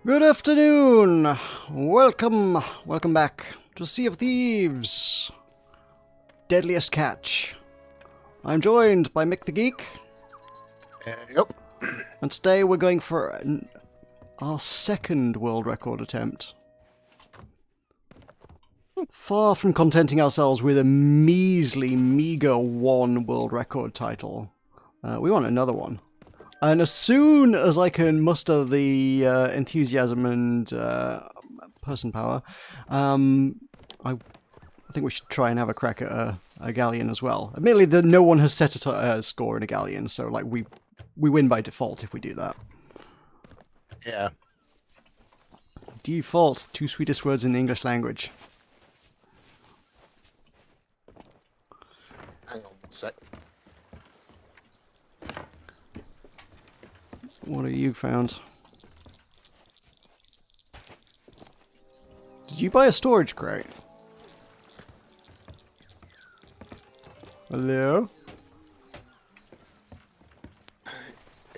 Good afternoon! Welcome back to Sea of Thieves! Deadliest Catch. I'm joined by Mick the Geek. Yep. And today we're going for our second world record attempt. Far from contenting ourselves with a meager one world record title. We want another one. And as soon as I can muster the enthusiasm and person power, I think we should try and have a crack at a galleon as well. Admittedly, no one has set a score in a galleon, so like we win by default if we do that. Yeah. Default, two sweetest words in the English language. Hang on one sec. What have you found? Did you buy a storage crate? Hello?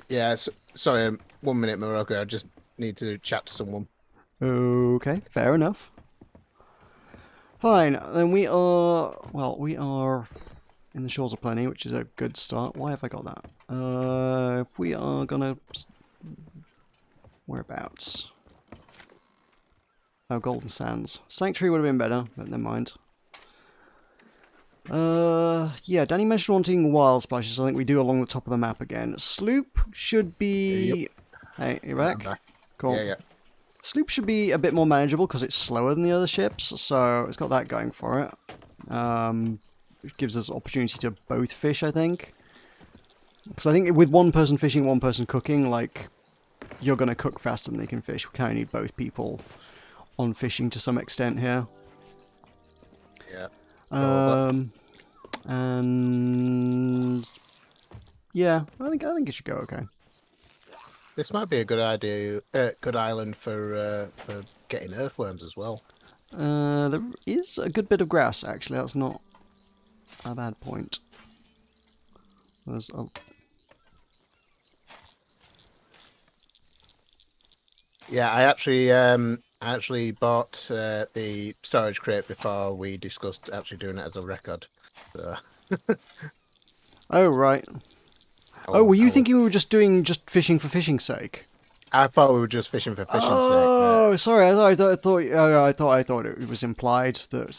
Yeah, sorry, 1 minute, Morocco. I just need to chat to someone. Okay, fair enough. Fine, then we are in the Shores of Plenty, which is a good start. Why have I got that? If we are gonna... Whereabouts? Oh, Golden Sands. Sanctuary would have been better, but never mind. Yeah, Danny mentioned wanting wild splashes. I think we do along the top of the map again. Sloop should be... Yep. Hey, you're back? I'm back. Cool. Yeah. Sloop should be a bit more manageable because it's slower than the other ships, so it's got that going for it. Which gives us opportunity to both fish, I think. Because I think with one person fishing, one person cooking, like, you're going to cook faster than they can fish. We kind of need both people on fishing to some extent here. Yeah. And yeah, I think it should go okay. This might be a good idea, good island for getting earthworms as well. There is a good bit of grass, actually. That's not a bad point. There's a... Yeah, I actually bought the storage crate before we discussed actually doing it as a record. So. Oh right. Oh, were you thinking we were just doing fishing for fishing's sake? I thought we were just fishing for fishing's sake. Oh, sorry. I thought it was implied that.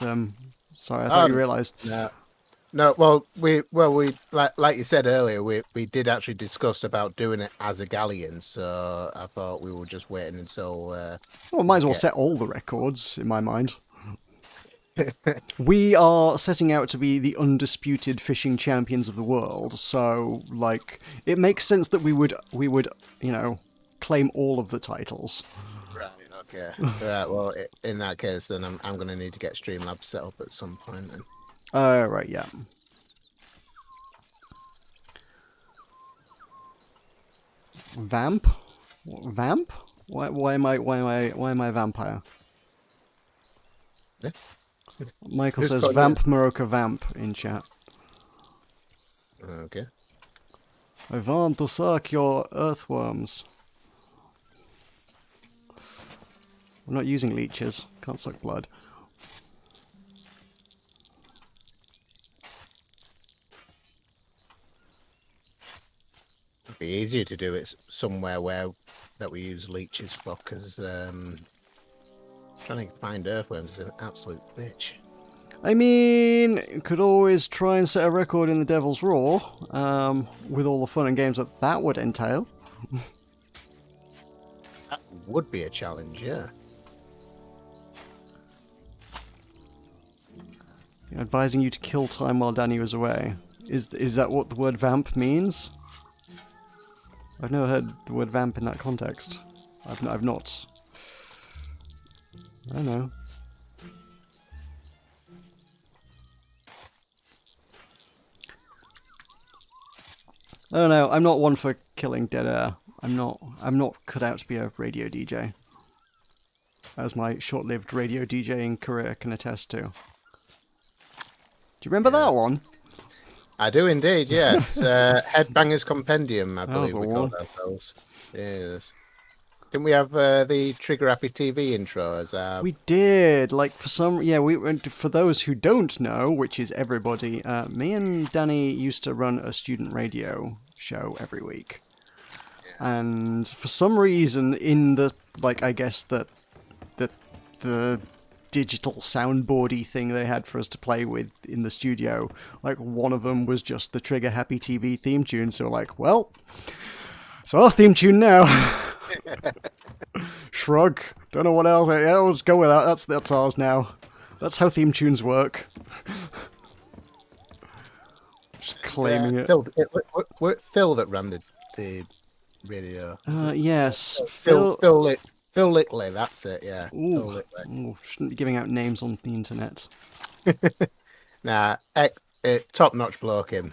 Sorry, I thought you realised. No. Well, we like you said earlier, we did actually discuss about doing it as a galleon. So I thought we were just waiting until. Well, might as well set all the records in my mind. We are setting out to be the undisputed fishing champions of the world, so like it makes sense that we would claim all of the titles. Right. Okay. Right. Well, in that case, then I'm going to need to get Streamlabs set up at some point. Then. Oh right, yeah. Vamp? Vamp? Why am I a vampire? Yeah. Michael says Vamp Morocco Vamp in chat. Okay. I want to suck your earthworms. I'm not using leeches. Can't suck blood. It'd be easier to do it somewhere that we use leeches for, because trying to find earthworms is an absolute bitch. I mean, you could always try and set a record in the Devil's Roar, with all the fun and games that would entail. That would be a challenge, yeah. Advising you to kill time while Danny was away. Is that what the word vamp means? I've never heard the word vamp in that context. I've not. I don't know. I don't know. I'm not one for killing dead air. I'm not cut out to be a radio DJ, as my short-lived radio DJing career can attest to. Do you remember that one? I do indeed, yes. Headbangers Compendium, I believe we the called one. ourselves. Yes. Didn't we have the Trigger Happy TV intro as We did. Like, for some... Yeah, for those who don't know, which is everybody, me and Danny used to run a student radio show every week. And for some reason, in the... Like, I guess the digital soundboardy thing they had for us to play with in the studio, like, one of them was just the Trigger Happy TV theme tune. So, like, well... It's our theme tune now. Shrug. Don't know what else. Yeah, let's go with that. That's ours now. That's how theme tunes work. Just claiming it. Phil that ran the radio. Yes. Phil Lickley, that's it, yeah. Ooh, Phil Lickley. Ooh, shouldn't be giving out names on the internet. Nah, top-notch bloke him.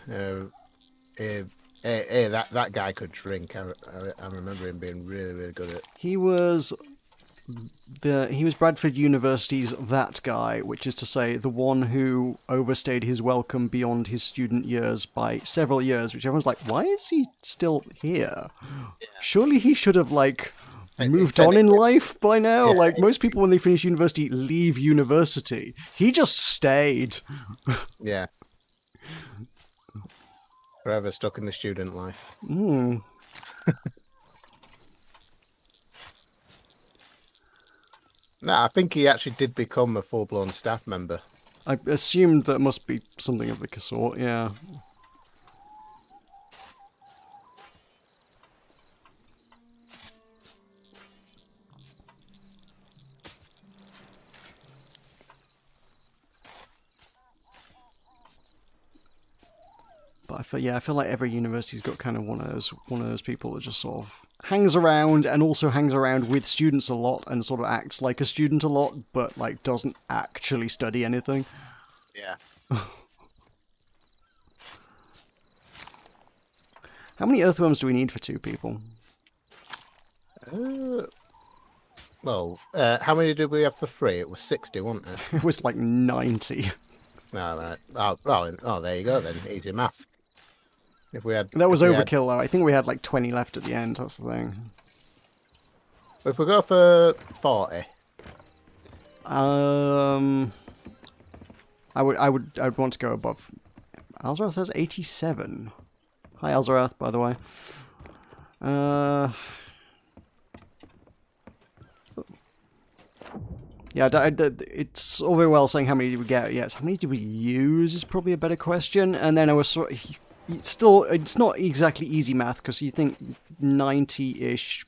That guy could drink. I remember him being really, really good at. He was Bradford University's that guy, which is to say the one who overstayed his welcome beyond his student years by several years, which everyone's like, why is he still here? Yeah. Surely he should have, like, moved on in life by now. Yeah. Like, most people when they finish university leave university. He just stayed. Yeah. Forever stuck in the student life. Mm. No, I think he actually did become a full-blown staff member. I assumed that must be something of the sort, yeah. But I feel like every university's got kind of one of those people that just sort of hangs around and also hangs around with students a lot and sort of acts like a student a lot, but like doesn't actually study anything. Yeah. How many earthworms do we need for 2 people? Well, how many did we have for 3? It was 60, wasn't it? It was like 90. No, right. Oh, there you go then. Easy math. If we had that was overkill though. I think we had like 20 left at the end. That's the thing. If we go for 40, I would want to go above. Alzarath says 87. Hi Alzarath, by the way. Yeah, it's all very well saying how many did we get. Yes, how many did we use is probably a better question. And then I was sort of, it's not exactly easy math because you think 90-ish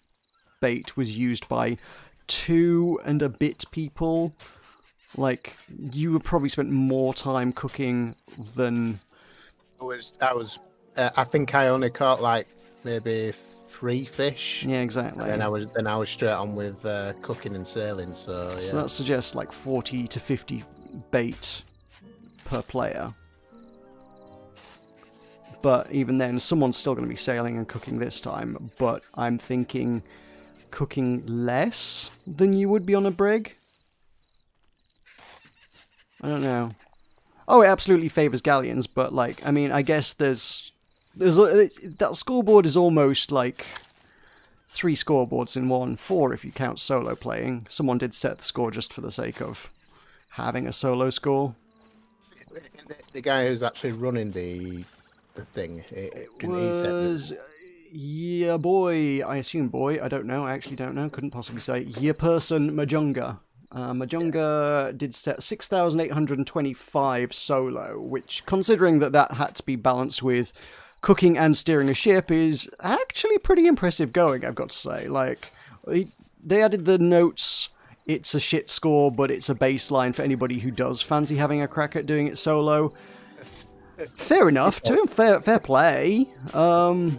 bait was used by 2 and a bit people. Like, you would probably spent more time cooking than. I think I only caught like maybe 3 fish. Yeah, exactly. And then I was straight on with cooking and sailing. So yeah. So that suggests like 40 to 50 bait per player. But even then, someone's still going to be sailing and cooking this time. But I'm thinking cooking less than you would be on a brig. I don't know. Oh, it absolutely favours galleons, but like, I mean, I guess there's that scoreboard is almost like 3 scoreboards in one, 4 if you count solo playing. Someone did set the score just for the sake of having a solo score. The guy who's actually running the thing, yeah, boy. I assume boy. I don't know. I actually don't know. Couldn't possibly say. Yeah, person Majunga. Majunga did set 6,825 solo, which, considering that had to be balanced with cooking and steering a ship, is actually pretty impressive going, I've got to say. Like, they added the notes, it's a shit score, but it's a baseline for anybody who does fancy having a crack at doing it solo. Fair enough, to him, fair play. I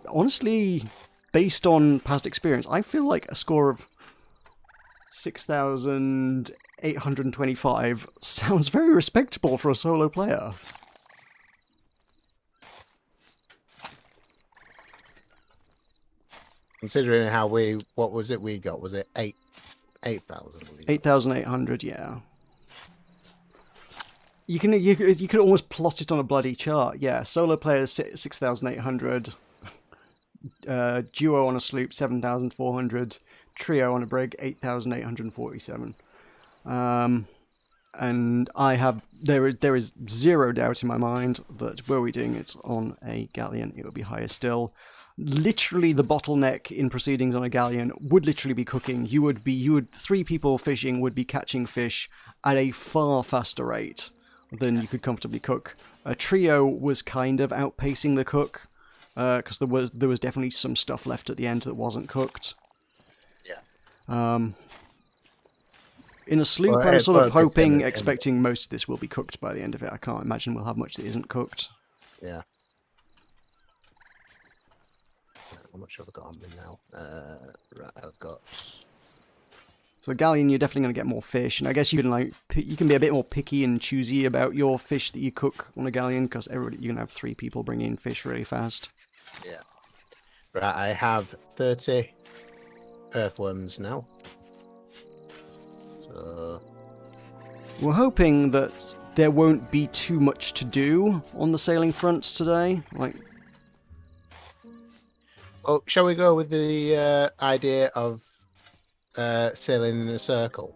honestly, based on past experience, I feel like a score of 6,825 sounds very respectable for a solo player. Considering what was it we got? Was it 8,000? 8,800, yeah. You could almost plot it on a bloody chart. Yeah, solo players 6,800. duo on a sloop 7,400, trio on a brig 8,847. And there is zero doubt in my mind that were we doing it on a galleon, it would be higher still. Literally, the bottleneck in proceedings on a galleon would literally be cooking. 3 people fishing would be catching fish at a far faster rate than you could comfortably cook. A trio was kind of outpacing the cook, because there was definitely some stuff left at the end that wasn't cooked. Yeah. In a sloop, I'm sort of expecting most of this will be cooked by the end of it. I can't imagine we'll have much that isn't cooked. Yeah. How much have I got on me now? Right, I've got... So galleon, you're definitely going to get more fish, and I guess you can be a bit more picky and choosy about your fish that you cook on a galleon, because you can have 3 people bring in fish really fast. Yeah. Right, I have 30 earthworms now. So... We're hoping that there won't be too much to do on the sailing fronts today. Oh, shall we go with the idea of sailing in a circle?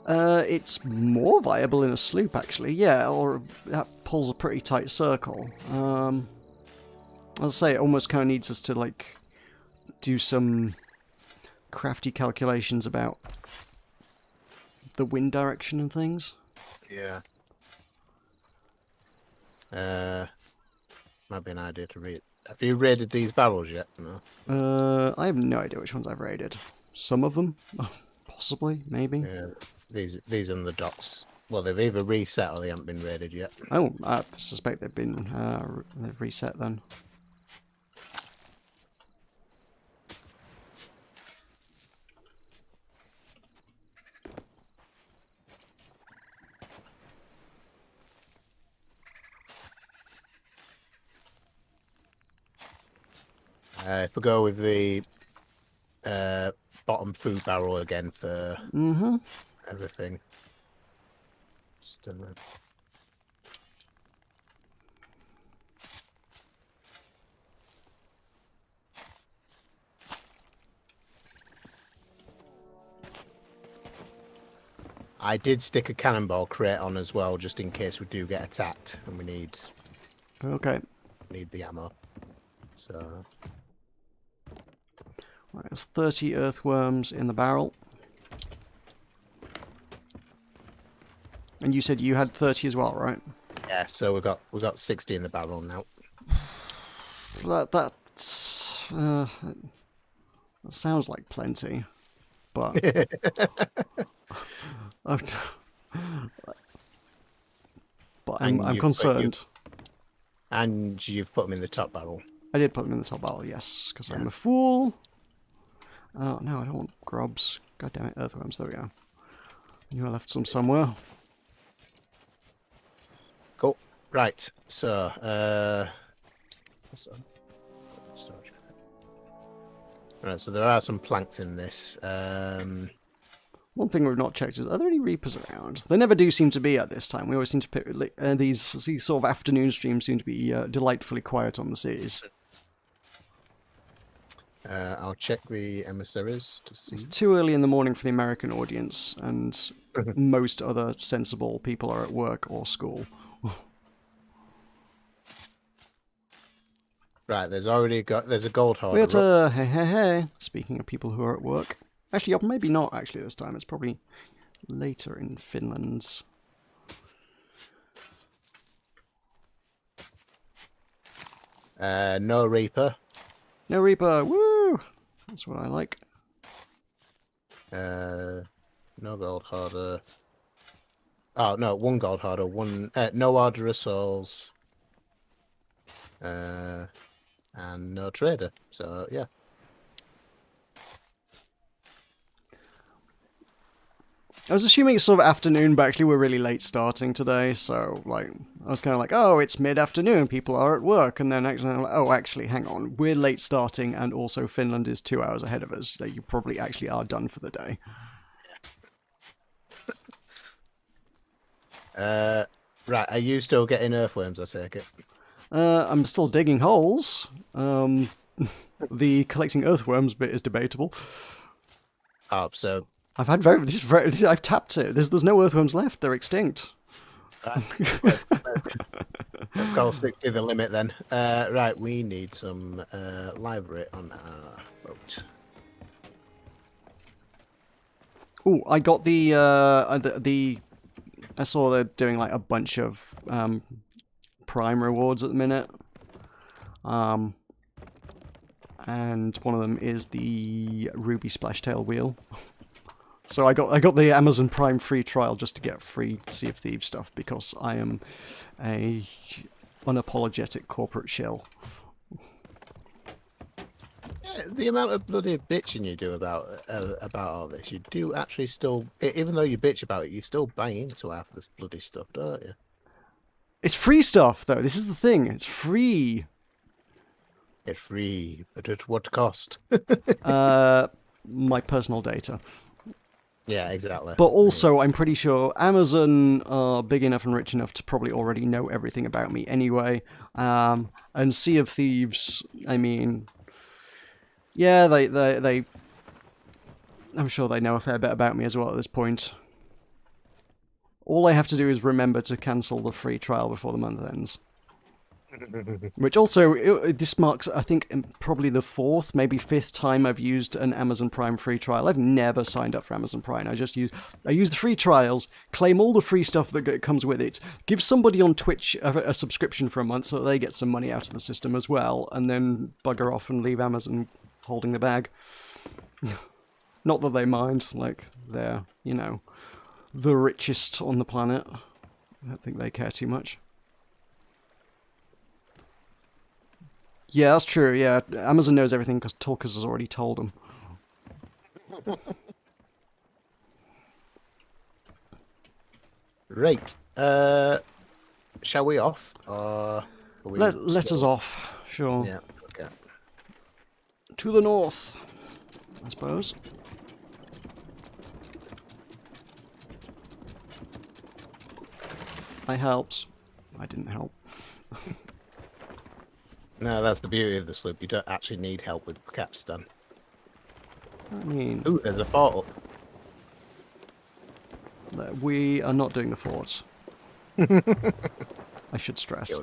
It's more viable in a sloop, actually. Yeah, or that pulls a pretty tight circle. As I say, it almost kind of needs us to do some crafty calculations about the wind direction and things. Yeah. Might be an idea to read. Have you raided these barrels yet? No. I have no idea which ones I've raided. Some of them, possibly, maybe. Yeah, these on the docks. Well, they've either reset or they haven't been raided yet. Oh, I suspect they've reset then. If we go with the bottom food barrel again for everything. Just a minute. I did stick a cannonball crate on as well, just in case we do get attacked and we need the ammo. So right, there's 30 earthworms in the barrel. And you said you had 30 as well, right? yeah, so we've got 60 in the barrel now. That sounds like plenty, but I'm concerned. And you've put them in the top barrel. I did put them in the top barrel, yes, because I'm a fool. Oh, no, I don't want grubs. God damn it, earthworms, there we go. You left some somewhere. Cool. Right, so, right, so there are some planks in this. One thing we've not checked is, are there any reapers around? There never do seem to be at this time. We always seem to pick, these sort of afternoon streams seem to be delightfully quiet on the seas. I'll check the emissaries to see. It's too early in the morning for the American audience, and most other sensible people are at work or school. Right, there's a gold hoarder. Hey. Speaking of people who are at work. Actually, maybe not actually this time. It's probably later in Finland. No Reaper. No Reaper, woo! That's what I like. No gold hoarder. Oh, no, one gold hoarder, no Order Souls. And no trader. So, yeah. I was assuming it's sort of afternoon, but actually we're really late starting today, so, I was kind of like, oh, it's mid-afternoon, people are at work, and then actually, I'm like, oh, actually, hang on, we're late starting, and also Finland is 2 hours ahead of us, so you probably actually are done for the day. Right, are you still getting earthworms, I take it? I'm still digging holes. The collecting earthworms bit is debatable. Oh, so I've had I've tapped it. There's no earthworms left. They're extinct. let's go stick to the limit then. Right, we need some livery on our boat. Oh, I got the I saw they're doing like a bunch of prime rewards at the minute. And one of them is the Ruby Splashtail wheel. So I got the Amazon Prime free trial just to get free Sea of Thieves stuff because I am a unapologetic corporate shill. Yeah, the amount of bloody bitching you do about all this, you do actually still, even though you bitch about it, you still buy into half this bloody stuff, don't you? It's free stuff though. This is the thing. It's free. It's free, but at what cost? My personal data. Yeah, exactly. But also, I'm pretty sure Amazon are big enough and rich enough to probably already know everything about me anyway. And Sea of Thieves, I mean, yeah, they I'm sure they know a fair bit about me as well at this point. All I have to do is remember to cancel the free trial before the month ends. Which also, this marks, I think, probably the 4th, maybe 5th time I've used an Amazon Prime free trial. I've never signed up for Amazon Prime. I use the free trials, claim all the free stuff that comes with it, give somebody on Twitch a subscription for a month so they get some money out of the system as well, and then bugger off and leave Amazon holding the bag. Not that they mind, like, they're, you know, the richest on the planet. I don't think they care too much. Yeah, that's true, yeah. Amazon knows everything because Talkers has already told them. Right. Shall we off? Let us off, sure. Yeah, okay. To the north, I suppose. I helped. I didn't help. No, that's the beauty of the sloop. You don't actually need help with capstan. I mean... Ooh, there's a fort up. We are not doing the forts. I should stress.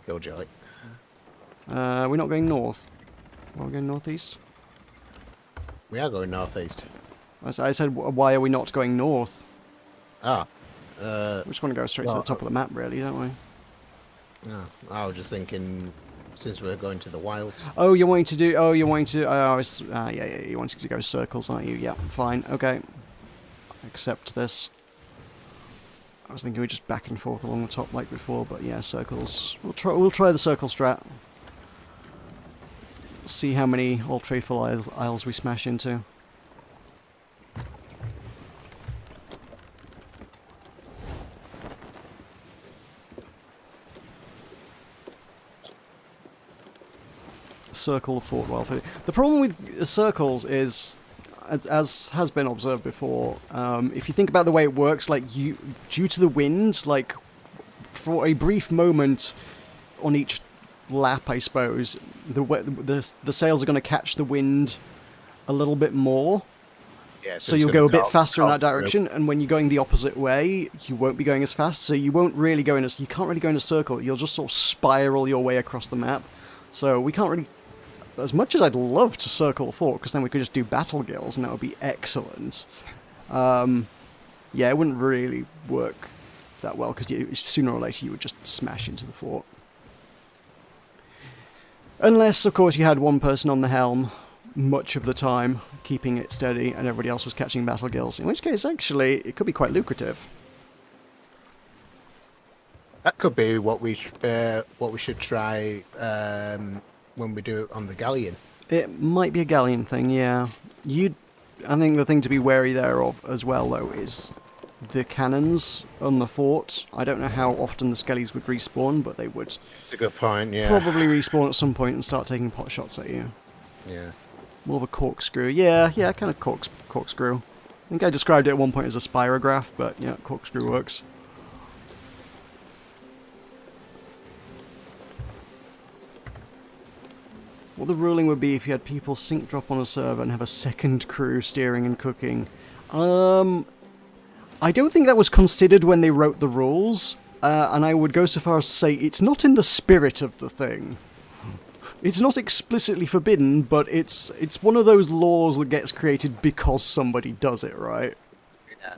Killjoy. We're not going north. Are we going northeast? We are going northeast. I said, why are we not going north? Ah. We just want to go straight to the top of the map, really, don't we? No, I was just thinking, since we're going to the wilds. Oh, you're wanting to do... Oh, you're wanting to... yeah, you're wanting to go circles, aren't you? Yeah, fine, okay. Accept this. I was thinking we're just back and forth along the top like before, but yeah, circles. We'll try the circle strat. See how many Old Faithful isles we smash into. Circle of Fort Welfare. The problem with circles is, as has been observed before, if you think about the way it works, like due to the wind, like for a brief moment on each lap, I suppose, the sails are going to catch the wind a little bit more. Yeah, so you'll go a bit faster in that direction, and when you're going the opposite way, you won't be going as fast. So you won't really go in you can't really go in a circle. You'll just sort of spiral your way across the map. So we can't really. As much as I'd love to circle the fort, because then we could just do battle guilds, and that would be excellent. Yeah, it wouldn't really work that well, because sooner or later you would just smash into the fort. Unless, of course, you had one person on the helm much of the time, keeping it steady, and everybody else was catching battle guilds, in which case, actually, it could be quite lucrative. That could be what we should try when we do it on the galleon. It might be a galleon thing, yeah. I think the thing to be wary there of as well, though, is the cannons on the fort. I don't know how often the skellies would respawn, but they would. It's a good point, yeah. Probably respawn at some point and start taking pot shots at you. Yeah. More of a corkscrew. Yeah, kind of corkscrew. I think I described it at one point as a spirograph, but yeah, corkscrew works. what the ruling would be if you had people sync drop on a server and have a second crew steering and cooking. I don't think that was considered when they wrote the rules, and I would go so far as to say it's not in the spirit of the thing. It's not explicitly forbidden, but it's one of those laws that gets created because somebody does it, right? Yeah.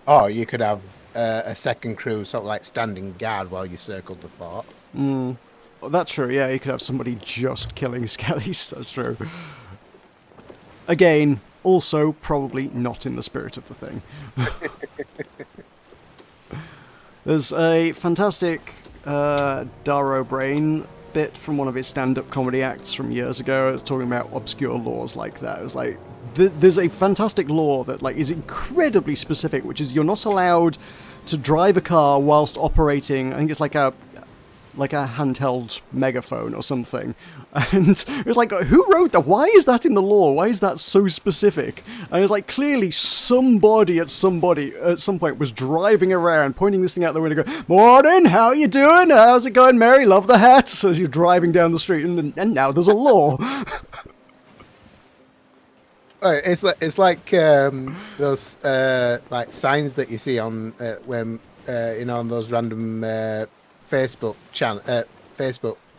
Oh, you could have a second crew sort of like standing guard while you circled the fort. Mm. That's true, yeah, you could have somebody just killing skellies, that's true. Again, also probably not in the spirit of the thing. There's a fantastic Darrow Brain bit from one of his stand-up comedy acts from years ago. It's talking about obscure laws like that. It was like, there's a fantastic law that like is incredibly specific, which is you're not allowed to drive a car whilst operating, I think it's like a handheld megaphone or something. And it was like, who wrote that? Why is that in the law? Why is that so specific? And it's like, clearly somebody at some point was driving around, pointing this thing out the window, going, "Morning, how you doing? How's it going, Mary? Love the hat." So as you're driving down the street, and now there's a law. It's like those like signs that you see on when on those random Facebook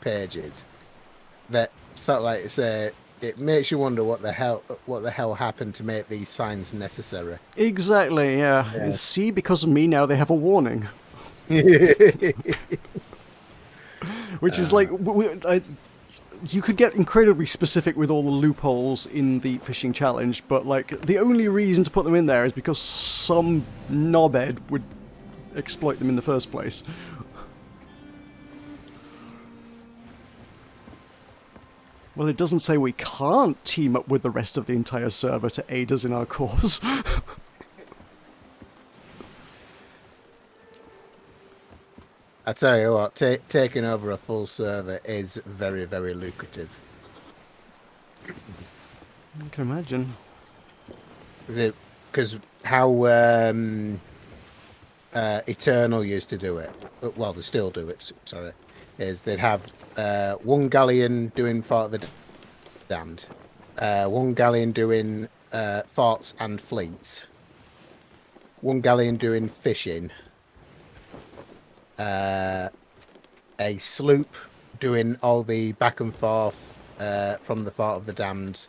pages that sort of like say it makes you wonder what the hell happened to make these signs necessary. Exactly, yeah. See, because of me now they have a warning. Which is like you could get incredibly specific with all the loopholes in the fishing challenge, but like the only reason to put them in there is because some knobhead would exploit them in the first place. Well, it doesn't say we can't team up with the rest of the entire server to aid us in our cause. I tell you what, taking over a full server is very, very lucrative. I can imagine. Because how Eternal used to do it, well, they still do it, sorry, is they'd have one galleon doing Fort of the Damned, one galleon doing forts and fleets, one galleon doing fishing, a sloop doing all the back and forth from the Fort of the Damned,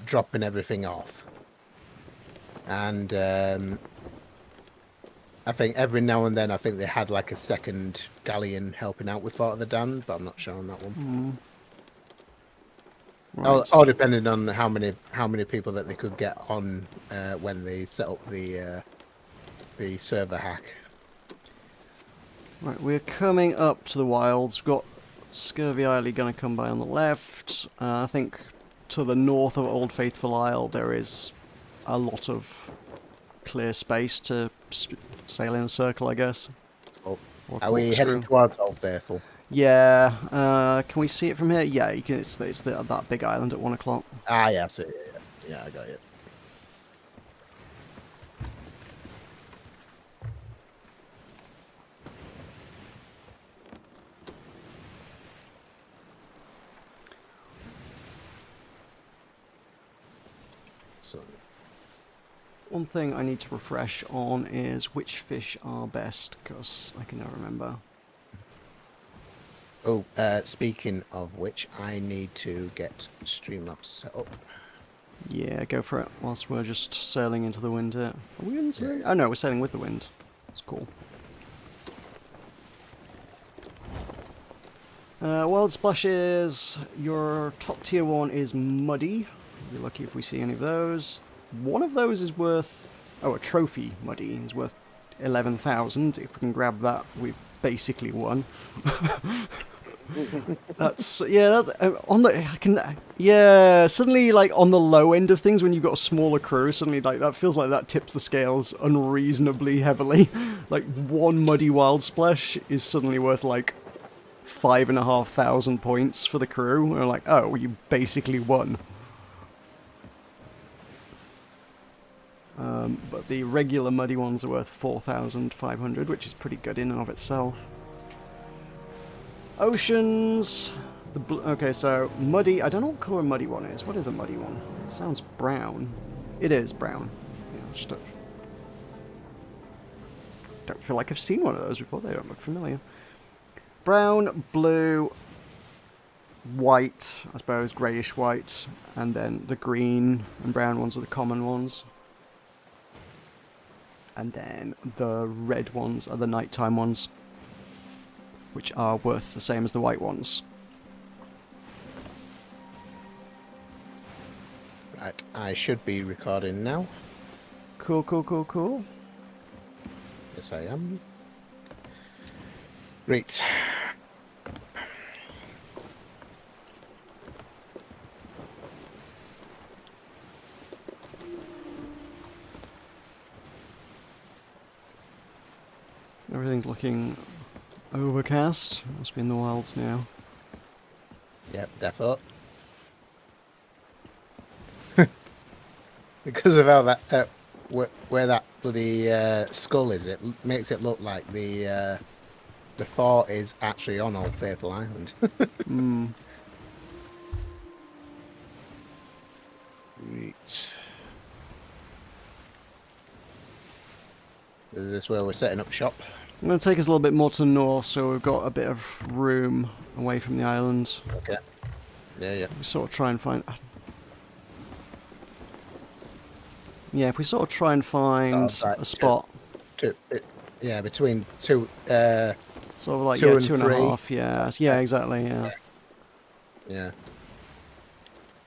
dropping everything off. And I think every now and then, I think they had like a second galleon helping out with Fort of the Damned, but I'm not sure on that one. Right. All depending on how many people that they could get on when they set up the server hack. Right, we're coming up to the wilds. We've got Scurvy Isle going to come by on the left. I think to the north of Old Faithful Isle there is a lot of clear space to sail in a circle, I guess. Oh. Are we heading towards Old Faithful? Yeah. Can we see it from here? Yeah, you can. It's that big island at 1 o'clock. Ah, yeah, I see it. Yeah, I got it. So, one thing I need to refresh on is which fish are best, because I can never remember. oh, speaking of which, I need to get Streamlabs set up. Yeah, go for it, whilst we're just sailing into the wind here. Are we in sailing? Oh no, we're sailing with the wind. That's cool. Wild Splashes, your top tier one is Muddy. We'll be lucky if we see any of those. One of those is worth... oh, a trophy Muddy is worth 11,000. If we can grab that, we've basically won. That's... yeah, that's... on the... I can... yeah, suddenly, like, on the low end of things, when you've got a smaller crew, suddenly, like, that feels like that tips the scales unreasonably heavily. Like, one Muddy Wild Splash is suddenly worth, like, 5,500 points for the crew. And we're like, oh, well, you basically won. but the regular muddy ones are worth 4,500, which is pretty good in and of itself. Oceans. Okay, so muddy. I don't know what colour a muddy one is. What is a muddy one? It sounds brown. It is brown. Yeah, just don't feel like I've seen one of those before. They don't look familiar. Brown, blue, white, I suppose, greyish white, and then the green and brown ones are the common ones. And then the red ones are the nighttime ones, which are worth the same as the white ones. Right, I should be recording now. Cool, cool, cool, cool. Yes, I am. Great. Everything's looking overcast. Must be in the wilds now. Yep, defo. Because of how that where that bloody skull is, it makes it look like the fort is actually on Old Faithful Island. Right. Is this where we're setting up shop? I'm going to take us a little bit more to the north, so we've got a bit of room away from the islands. Okay. Yeah, yeah. We sort of try and find... Yeah, if we sort of try and find a spot. Yeah, between two... sort of like, two and 2.5, three. yeah, exactly, yeah. Yeah.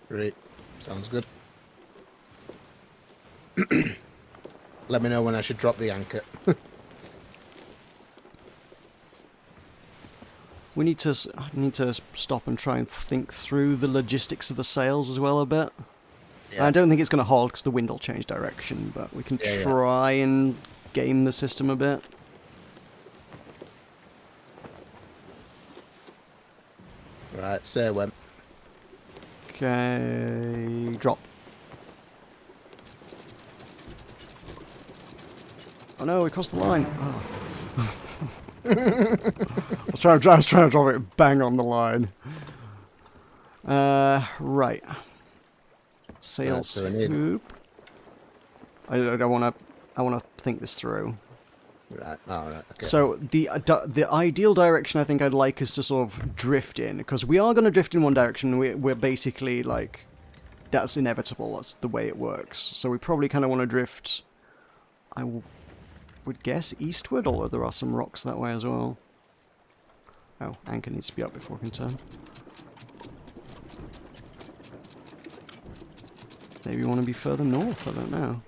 Great. Sounds good. Let me know when I should drop the anchor. We need to stop and try and think through the logistics of the sails as well a bit. Yeah. I don't think it's going to hold because the wind will change direction, but we can try and game the system a bit. Right, say when. Okay, drop. Oh no, we crossed the line. Oh. I was trying to drop it bang on the line. Right. Sails hoop. I want to think this through. Right. Oh, right. Okay. So the ideal direction I think I'd like is to sort of drift in, because we are going to drift in one direction. We're basically like, that's inevitable. That's the way it works. So we probably kind of want to drift. I would guess eastward, although there are some rocks that way as well. Oh, anchor needs to be up before we can turn. Maybe you want to be further north, I don't know.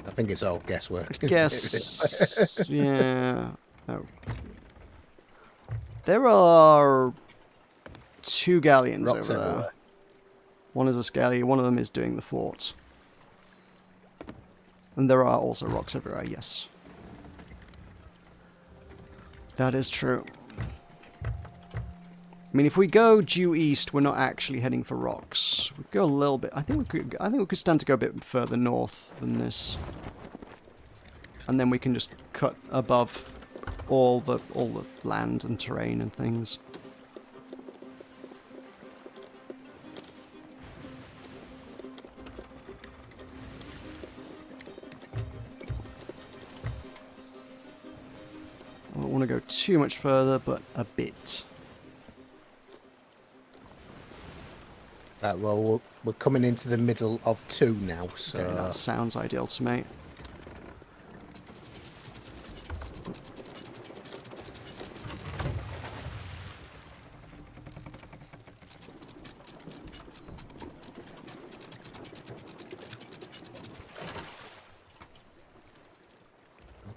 I think it's all guesswork. Guess, yeah. Oh. There are 2 galleons Rocks over there. everywhere. One is a scally, one of them is doing the fort. And there are also rocks everywhere, yes. That is true. I mean, if we go due east, we're not actually heading for rocks. We go a little bit. I think we could stand to go a bit further north than this, and then we can just cut above all the land and terrain and things. I don't want to go too much further, but a bit. Right, well, we're coming into the middle of 2 now, so... Okay, that sounds ideal to me.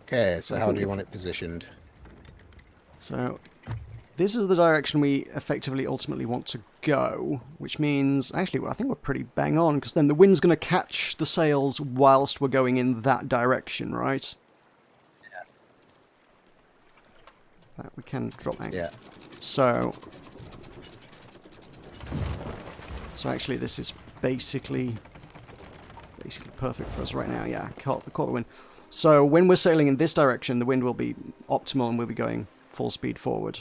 Okay, so how do you want it positioned? So, this is the direction we effectively ultimately want to go, which means, actually, I think we're pretty bang on, because then the wind's going to catch the sails whilst we're going in that direction, right? Yeah. Right, we can drop anchor. Yeah. So, So actually this is basically perfect for us right now. Yeah, caught the wind. So when we're sailing in this direction, the wind will be optimal and we'll be going full speed forward.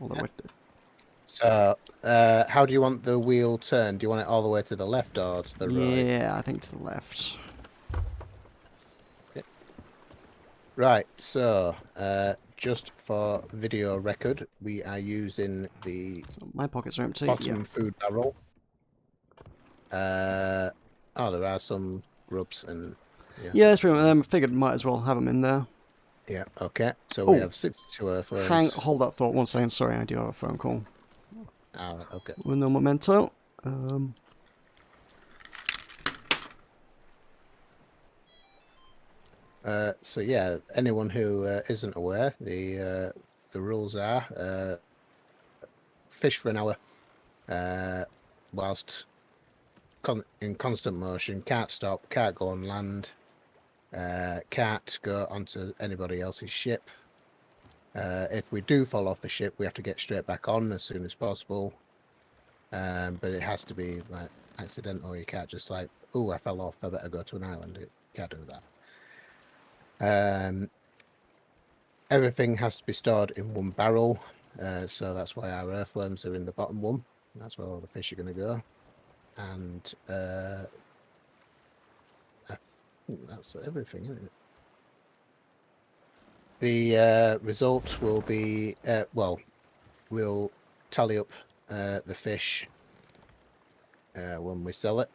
Although So, how do you want the wheel turned? Do you want it all the way to the left or to the right? yeah, I think to the left. Okay. Right, so, just for video record, we are using the So my pockets are empty. bottom Yep. food barrel. Oh, there are some grubs and... Yeah, it's pretty much, figured might as well have them in there. Yeah, okay. So we Oh, have 62 earthworms. hold that thought 1 second. Sorry, I do have a phone call. Alright, okay. With no memento. So yeah, anyone who isn't aware, the rules are fish for an hour whilst in constant motion, can't stop, can't go on land, can't go onto anybody else's ship. If we do fall off the ship, we have to get straight back on as soon as possible. But it has to be like accidental. You can't just like, oh, I fell off, I better go to an island. You can't do that. Everything has to be stored in one barrel, so that's why our earthworms are in the bottom one. That's where all the fish are going to go. And I think that's everything, isn't it? The result will be, well, we'll tally up the fish when we sell it.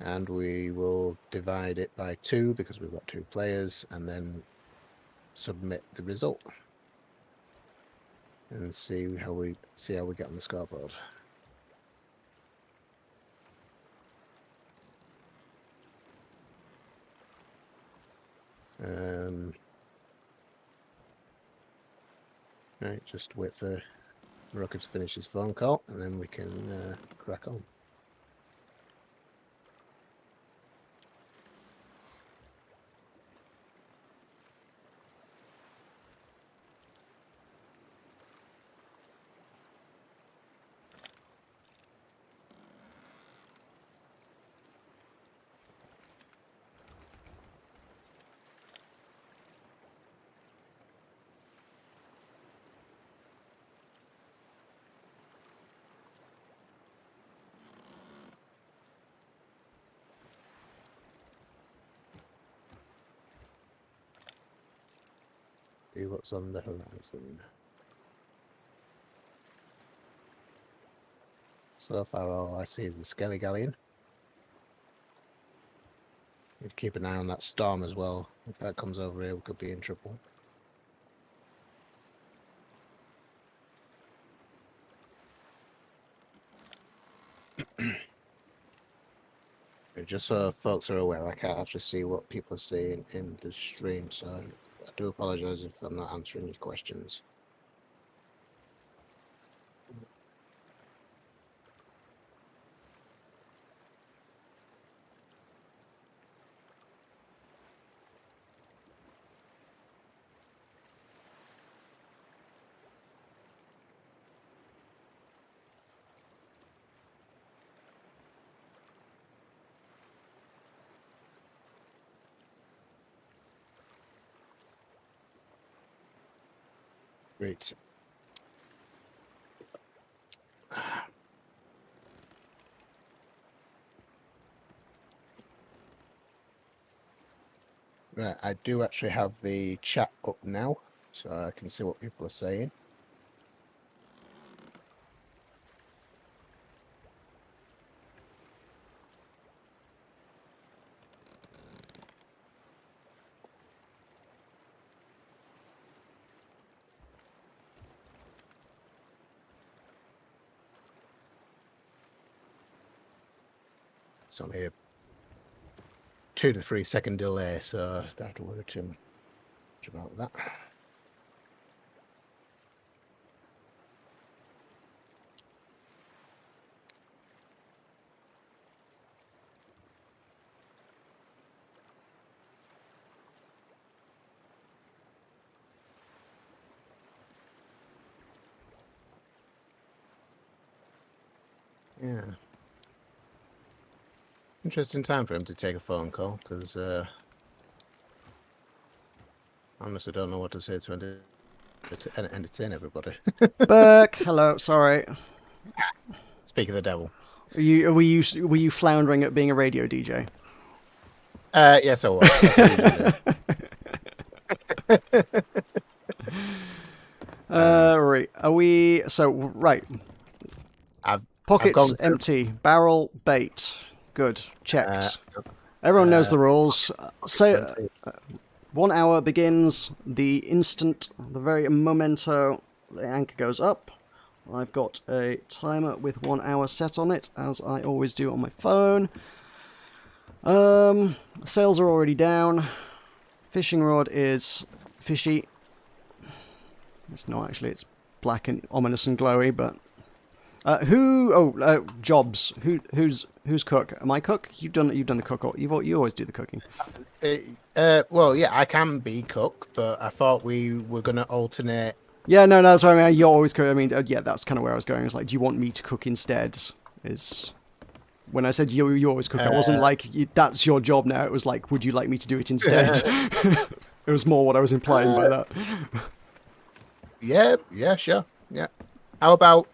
And we will divide it by 2 because we've got 2 players, and then submit the result and see how we get on the scoreboard. Right, just wait for Rocket to finish his phone call, and then we can crack on. See what's on the horizon. So far, all I see is the Skelly Galleon. We'd keep an eye on that storm as well. If that comes over here, we could be in trouble. Just so folks are aware, I can't actually see what people are saying in the stream, so I do apologise if I'm not answering your questions. Great. Right, I do actually have the chat up now, so I can see what people are saying. It's only a 2 to 3 second delay, so I don't have to worry too much about that. Yeah. Interesting time for him to take a phone call, because honestly, don't know what to say to entertain everybody. Burke, hello. Sorry. Speak of the devil. Were you floundering at being a radio DJ? Yes, I was. As I usually do. Right. Are we? So right. I've Pockets gone through, empty. Barrel bait. Good. uh, Checked. Everyone knows the rules. So 20. 1 hour begins the instant, the very memento the anchor goes up. I've got a timer with 1 hour set on it, as I always do on my phone. Sails are already down. Fishing rod is fishy. It's not actually, it's black and ominous and glowy, but... jobs. Who's cook? Am I cook? You've done the cook. You always do the cooking. Well, yeah, I can be cook, but I thought we were going to alternate. Yeah, no, that's what I mean. You're always cook. I mean, yeah, that's kind of where I was going. It's like, do you want me to cook instead? Is when I said you always cook. I wasn't like that's your job now. It was like, would you like me to do it instead? It was more what I was implying by that. Yeah, sure. Yeah. How about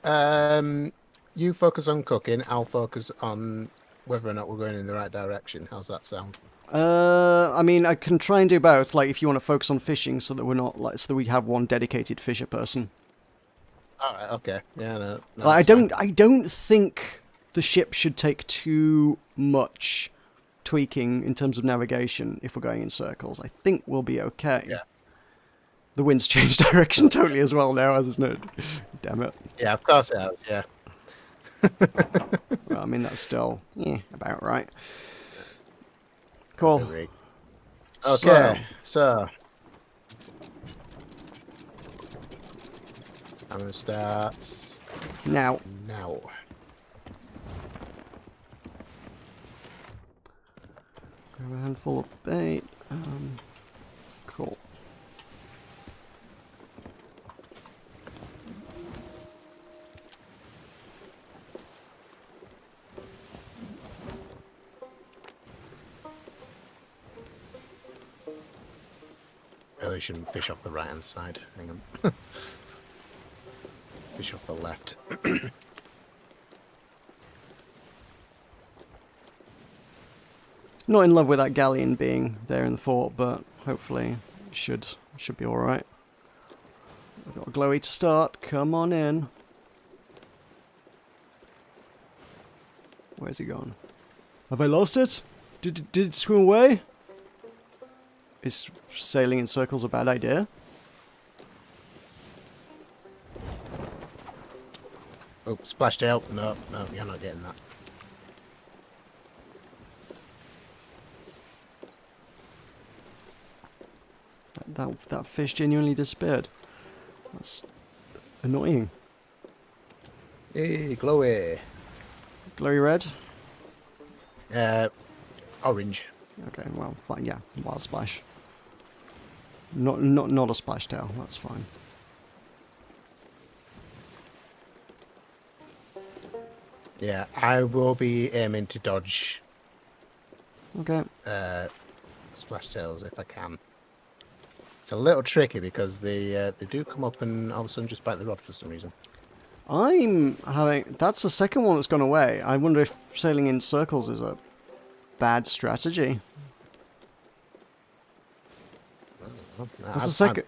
you focus on cooking, I'll focus on whether or not we're going in the right direction. How's that sound? I mean, I can try and do both. Like, if you want to focus on fishing, so that we're not like, so that we have one dedicated fisher person. All right. Okay. Yeah. No. Like, I don't think the ship should take too much tweaking in terms of navigation if we're going in circles. I think we'll be okay. Yeah. The wind's changed direction totally as well now, hasn't it? Damn it. Yeah. Of course it has. Yeah. Well, I mean, that's still about right. Cool. Okay. So I'm gonna start Now. now. Grab a handful of bait. Cool. Really shouldn't fish off the right hand side. Hang on. Fish off the left. Not in love with that galleon being there in the fort, but hopefully it should be alright. I've got a glowy to start. Come on in. Where's he gone? Have I lost it? Did it swim away? Is sailing in circles a bad idea? Oh, splash tail. No, you're not getting that. That fish genuinely disappeared. That's annoying. Hey, glowy. Glowy red? Orange. Okay, well, fine, yeah, wild splash. Not a splash tail, that's fine. Yeah, I will be aiming to dodge Okay. splash tails if I can. It's a little tricky because they do come up and all of a sudden just bite the rod for some reason. That's the second one that's gone away. I wonder if sailing in circles is a bad strategy. That's the second.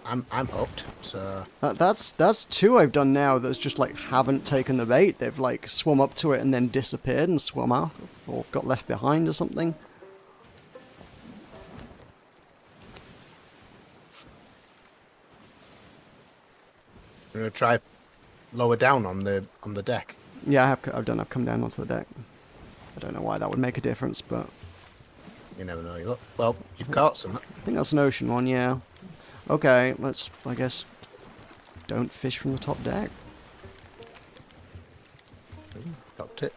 I'm hooked. So That's two I've done now that's just like haven't taken the bait. They've like swum up to it and then disappeared and swum off or got left behind or something. I'm gonna try lower down on the deck. Yeah, I've come down onto the deck. I don't know why that would make a difference, but You never know. You look. Well, you've caught some. I think that's an ocean one, yeah. Okay, let's, I guess, don't fish from the top deck. Got it.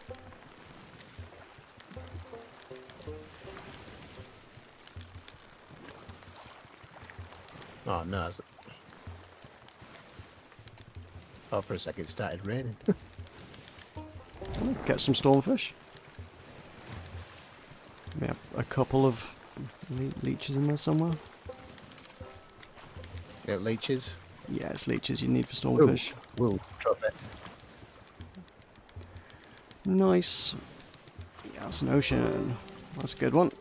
Oh no! Oh, for a second it started raining. Catch some stormfish. We have a couple of leeches in there somewhere. Yeah, leeches. Yeah, it's leeches you need for stormfish. Ooh, drop it. Nice. Yeah, that's an ocean. That's a good one.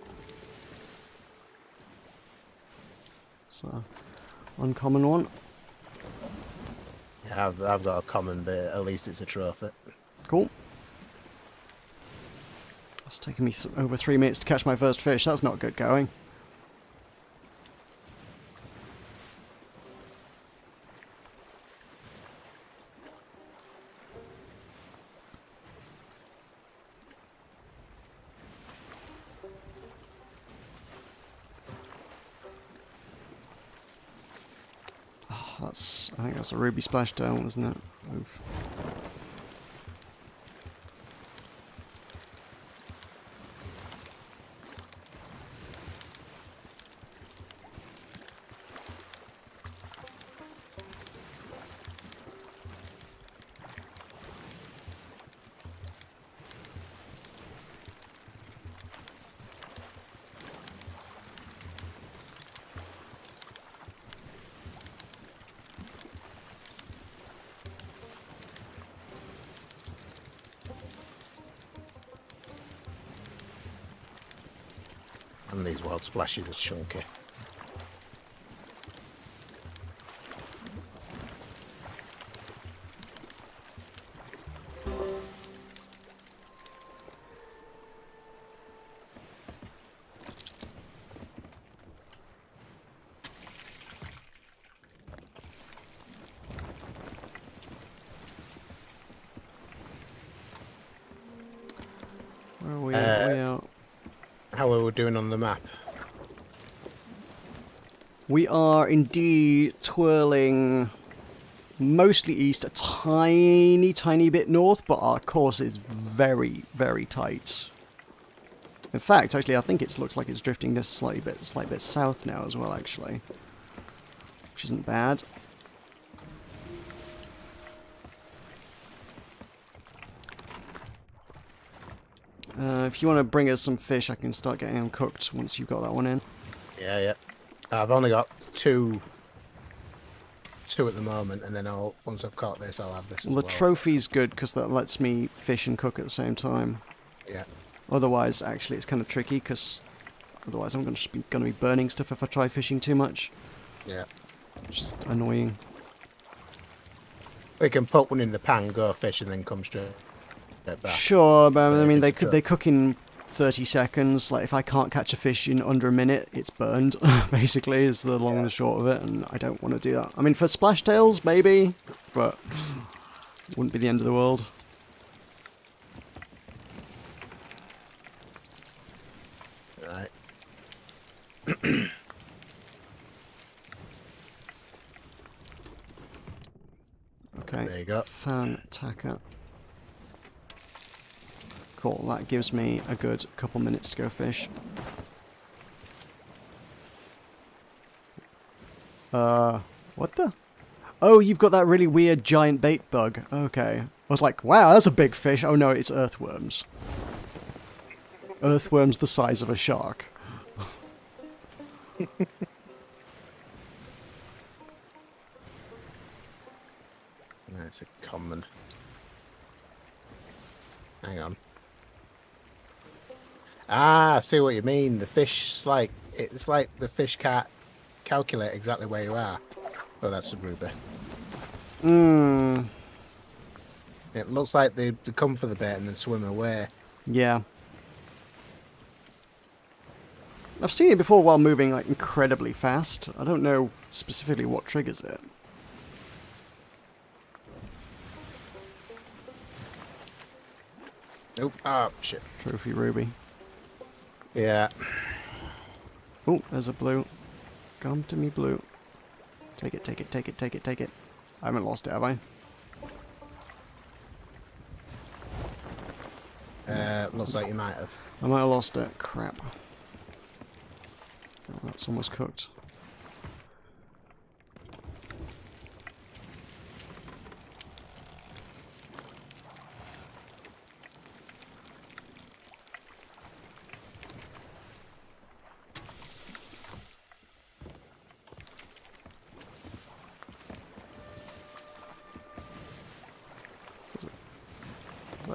So, uncommon one. Yeah, I've got a common bit. At least it's a trophy. Cool. It's taken me over 3 minutes to catch my first fish. That's not good going. I think that's a ruby splashtail, isn't it? Oof. And these wild splashes are chunky. Where are we at? We are... How are we doing on the map? We are indeed twirling mostly east, a tiny bit north, but our course is very, very tight. In fact, actually, I think it looks like it's drifting just slight bit south now as well, actually. Which isn't bad. If you want to bring us some fish, I can start getting them cooked once you've got that one in. Yeah, yeah. I've only got two at the moment, and then once I've caught this, I'll have this. Well, the trophy's good because that lets me fish and cook at the same time. Yeah. Otherwise, actually, it's kind of tricky because otherwise I'm going to be burning stuff if I try fishing too much. Yeah. Which is annoying. We can put one in the pan, go fish, and then come straight back. Sure, but I mean they cook in 30 seconds. Like if I can't catch a fish in under a minute, it's burned. Basically, is the long and the short of it, and I don't want to do that. I mean, for splashtails, maybe, but wouldn't be the end of the world. Right. Okay. There you go. Fan-tacker. Cool, that gives me a good couple minutes to go fish. What the? Oh, you've got that really weird giant bait bug. Okay. I was like, wow, that's a big fish. Oh no, it's earthworms. Earthworms the size of a shark. That's a common. Hang on. Ah, I see what you mean. The fish, it's like the fish can't calculate exactly where you are. Oh, that's a ruby. It looks like they come for the bait and then swim away. Yeah. I've seen it before while moving like incredibly fast. I don't know specifically what triggers it. Oh, ah, shit. Trophy ruby. Yeah. Oh, there's a blue. Come to me, blue. Take it, take it, take it, take it, take it. I haven't lost it, have I? Looks like you might have. I might have lost it. Crap. Oh, that's almost cooked.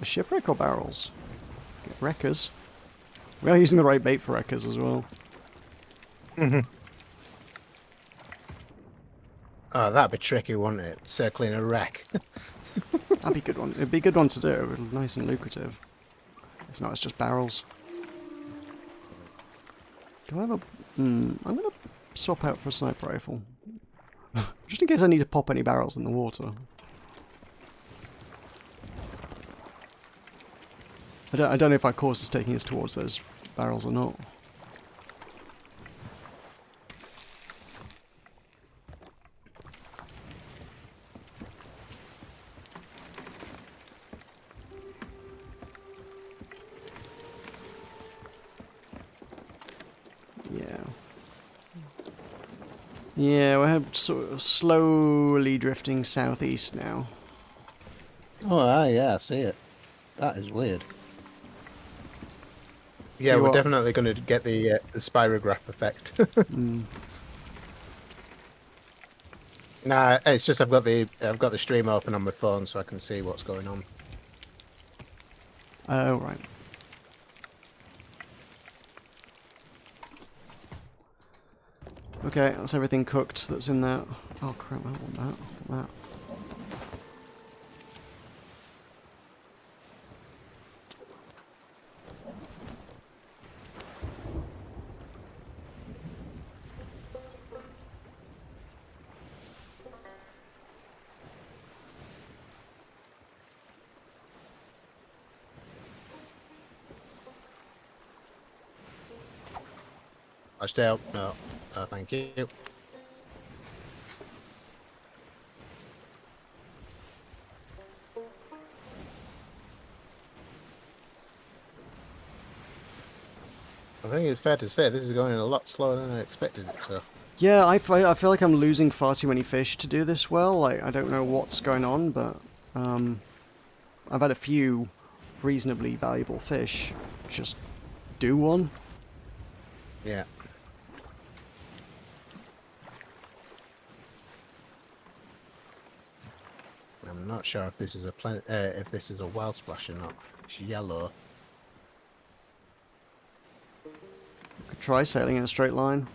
a shipwreck or barrels? Get wreckers. We are using the right bait for wreckers as well. Oh, that'd be tricky, wouldn't it? Circling a wreck. That'd be a good one. It'd be a good one to do. Nice and lucrative. It's not, it's just barrels. Do I have a... I'm going to swap out for a sniper rifle. Just in case I need to pop any barrels in the water. I don't know if our course is taking us towards those barrels or not. Yeah, we're sort of slowly drifting southeast now. Oh, yeah, I see it. That is weird. Yeah, See we're what? definitely going to get the spirograph effect. Nah, it's just I've got the stream open on my phone so I can see what's going on. Oh, right. Okay, that's everything cooked that's in there. Oh crap, I don't want that. I want that. I stay out. No, thank you. I think it's fair to say this is going a lot slower than I expected it to. Yeah, I feel like I'm losing far too many fish to do this well. Like, I don't know what's going on, but I've had a few reasonably valuable fish just do one. Yeah. I'm not sure if this is a wild splash or not. It's yellow. Could try sailing in a straight line.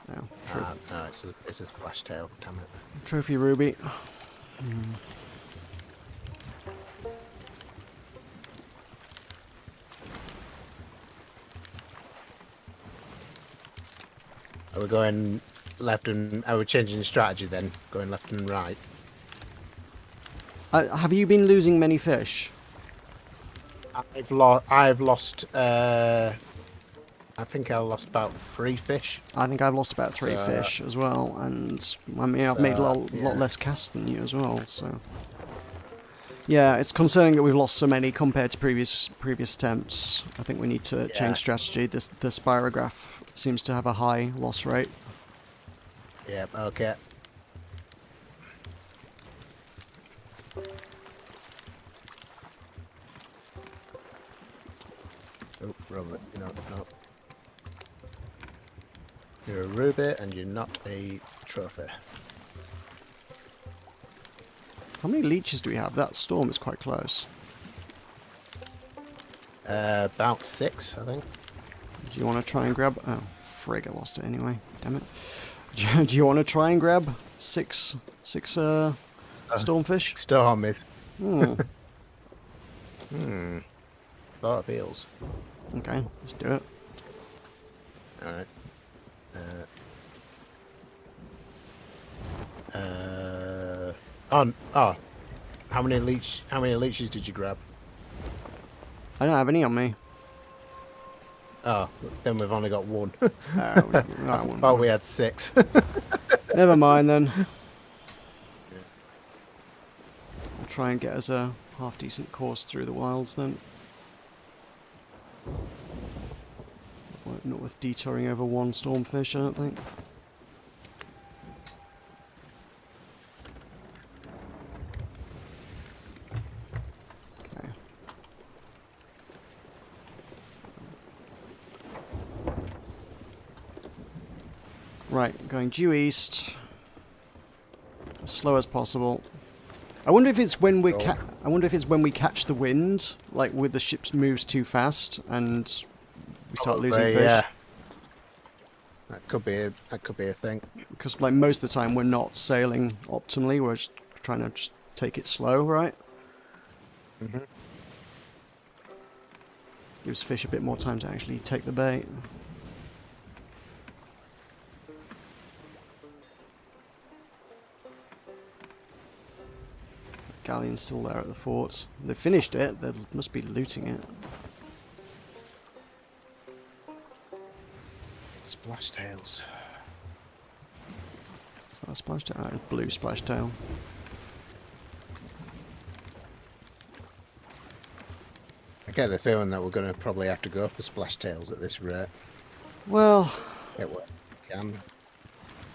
No, No, it's a splash tail. Damn it. trophy ruby. Are we going left and are we changing strategy then? Going left and right? Have you been losing many fish? I've lost. I think I lost about 3 fish. I think I've lost about 3 fish as well, and I mean I've made a lot less casts than you as well. So yeah, it's concerning that we've lost so many compared to previous attempts. I think we need to change strategy. The spirograph seems to have a high loss rate. Yep. Okay. Oh, Robert, no. You're a ruby and you're not a trophy. How many leeches do we have? That storm is quite close. About 6, I think. Do you want to try and grab... Oh, frig, I lost it anyway. Damn it. Do you want to try and grab 6 stormfish? Storm is. Hmm. Thought of eels. Okay, let's do it. Alright. How many leeches did you grab? I don't have any on me. Oh, then we've only got 1. I thought we had 6. Never mind then. I'll try and get us a half-decent course through the wilds then. Not with detouring over 1 stormfish, I don't think. Okay. Right, going due east. As slow as possible. I wonder if it's when Oh. I wonder if it's when we catch the wind, like with the ship moves too fast and we start losing Probably, fish. yeah. That could be a thing. Because like most of the time we're not sailing optimally. We're just trying to just take it slow, right? Hmm. Gives fish a bit more time to actually take the bait. Galleon's still there at the fort. They finished it. They must be looting it. Splash tails. Is that a splash tail? Oh, blue splash tail. I get the feeling that we're going to probably have to go for splash tails at this rate. Well, It can.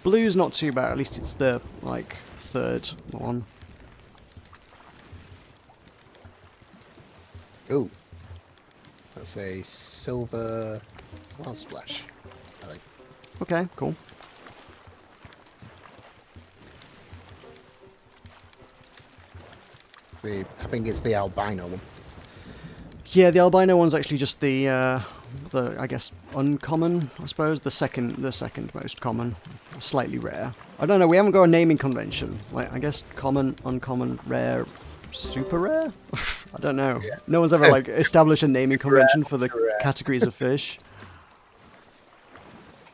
blue's not too bad. At least it's the like third one. Ooh. That's a silver wild splash, I think. Okay, cool. I think it's the albino one. Yeah, the albino one's actually just the I guess uncommon, I suppose, the second most common, slightly rare. I don't know. We haven't got a naming convention. Like I guess common, uncommon, rare, super rare. I don't know. Yeah. No one's ever like established a naming convention for the rare. categories of fish.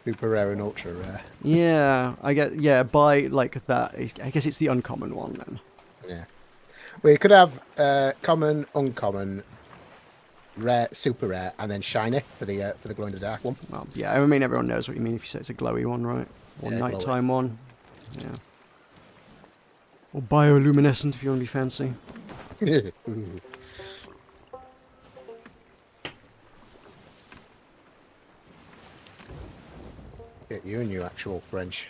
Super rare and ultra rare. Yeah, I get. Yeah, by like that. I guess it's the uncommon one then. Yeah. Well, you could have common, uncommon, rare, super rare, and then shiny for the glow in the dark one. Well, yeah, I mean everyone knows what you mean if you say it's a glowy one, right? Or Yeah, nighttime one. Yeah. Or bioluminescent if you want to be fancy. Get you and your actual French.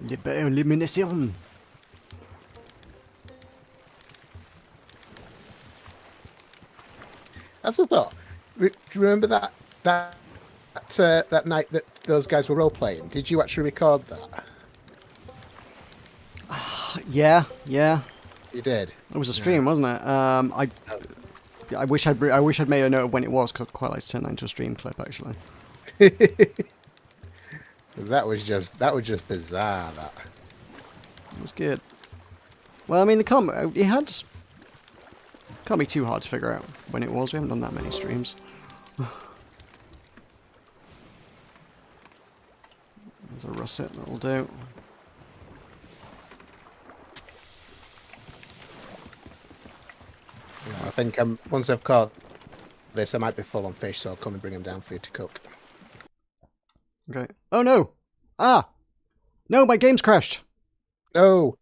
Bioluminescent. That's a thought. Do you remember that night that those guys were role playing? Did you actually record that? Yeah, yeah. You did. It was a stream, wasn't it? I wish I'd made a note of when it was because I'd quite like to turn that into a stream clip actually. That was just bizarre. That. It was good. Well, I mean, can't be too hard to figure out when it was. We haven't done that many streams. There's a russet that'll do. I think once I've caught this, I might be full on fish, so I'll come and bring them down for you to cook. Okay. Oh no! Ah! No, my game's crashed! No!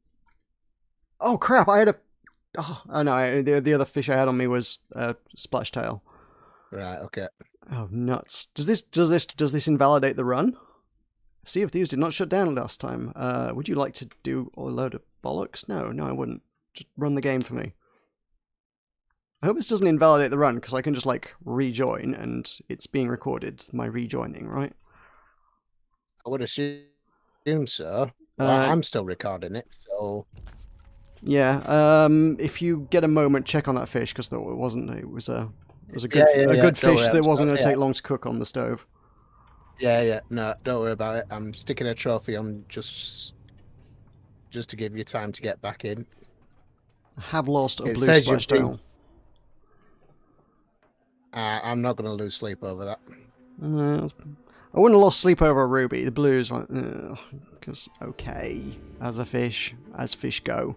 Oh crap, I had a... Oh no, the other fish I had on me was splash tail. Right, okay. Oh nuts. Does this invalidate the run? Sea of Thieves did not shut down last time. Would you like to do a load of bollocks? No, I wouldn't. Just run the game for me. I hope this doesn't invalidate the run, because I can just, like, rejoin, and it's being recorded, my rejoining, right? I would assume so. Well, I'm still recording it, so... Yeah, if you get a moment, check on that fish, because it was a good fish that wasn't going to take long to cook on the stove. Yeah, no, don't worry about it. I'm sticking a trophy on just to give you time to get back in. I have lost a It blue says splash you've tail. I'm not going to lose sleep over that. I wouldn't have lost sleep over a ruby. The blue's like, because okay, as fish go.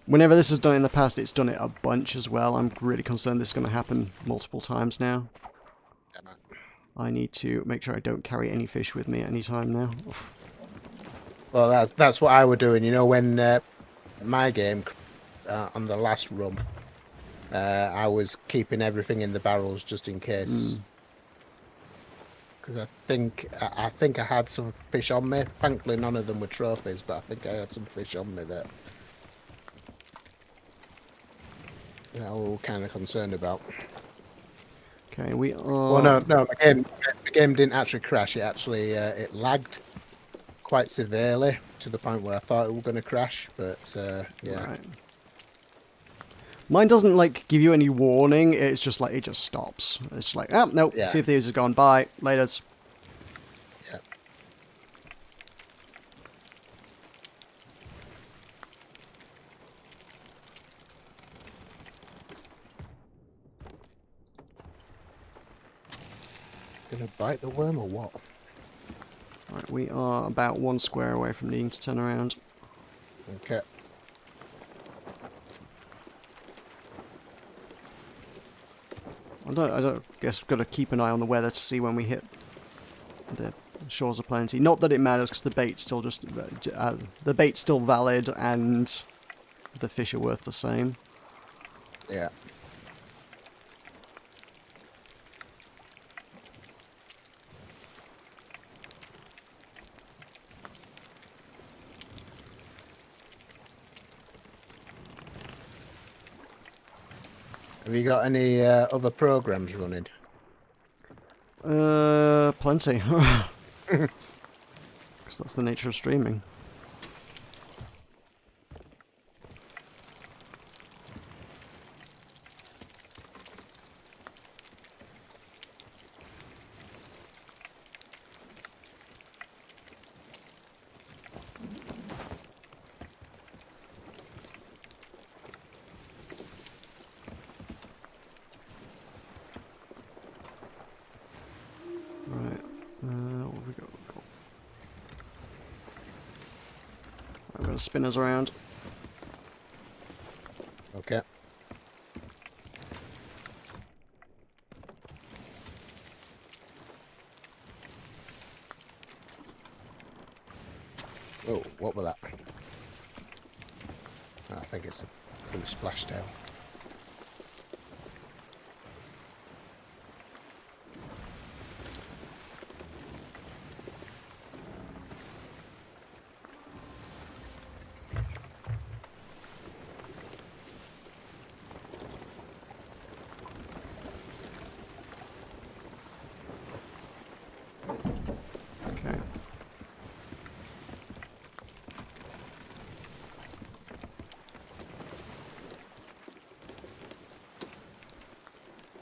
Whenever this has done it in the past, it's done it a bunch as well. I'm really concerned this is going to happen multiple times now. I need to make sure I don't carry any fish with me at any time now. Well, that's what I were doing. You know, when my game on the last run, I was keeping everything in the barrels just in case. Because I think I had some fish on me. Thankfully, none of them were trophies, but I think I had some fish on me that that we're kind of concerned about. Okay, we are... Well, no, the game didn't actually crash. It actually it lagged quite severely to the point where I thought it was going to crash. But yeah. Right. Mine doesn't, like, give you any warning. It's just, like, it just stops. It's just like, oh, nope, Yeah. Sea of Thieves has gone. Bye. Laters. Yeah. Gonna bite the worm or what? Right, we are about 1 square away from needing to turn around. Okay. I don't guess we've got to keep an eye on the weather to see when we hit the shores of plenty. Not that it matters, because the bait's still the bait's still valid, and the fish are worth the same. Yeah. Have you got any other programs running? Plenty. Because that's the nature of streaming. Right. What have we got? I'm going to spin us around. Okay. Oh, what was that? I think it's a blue splashtail. Okay.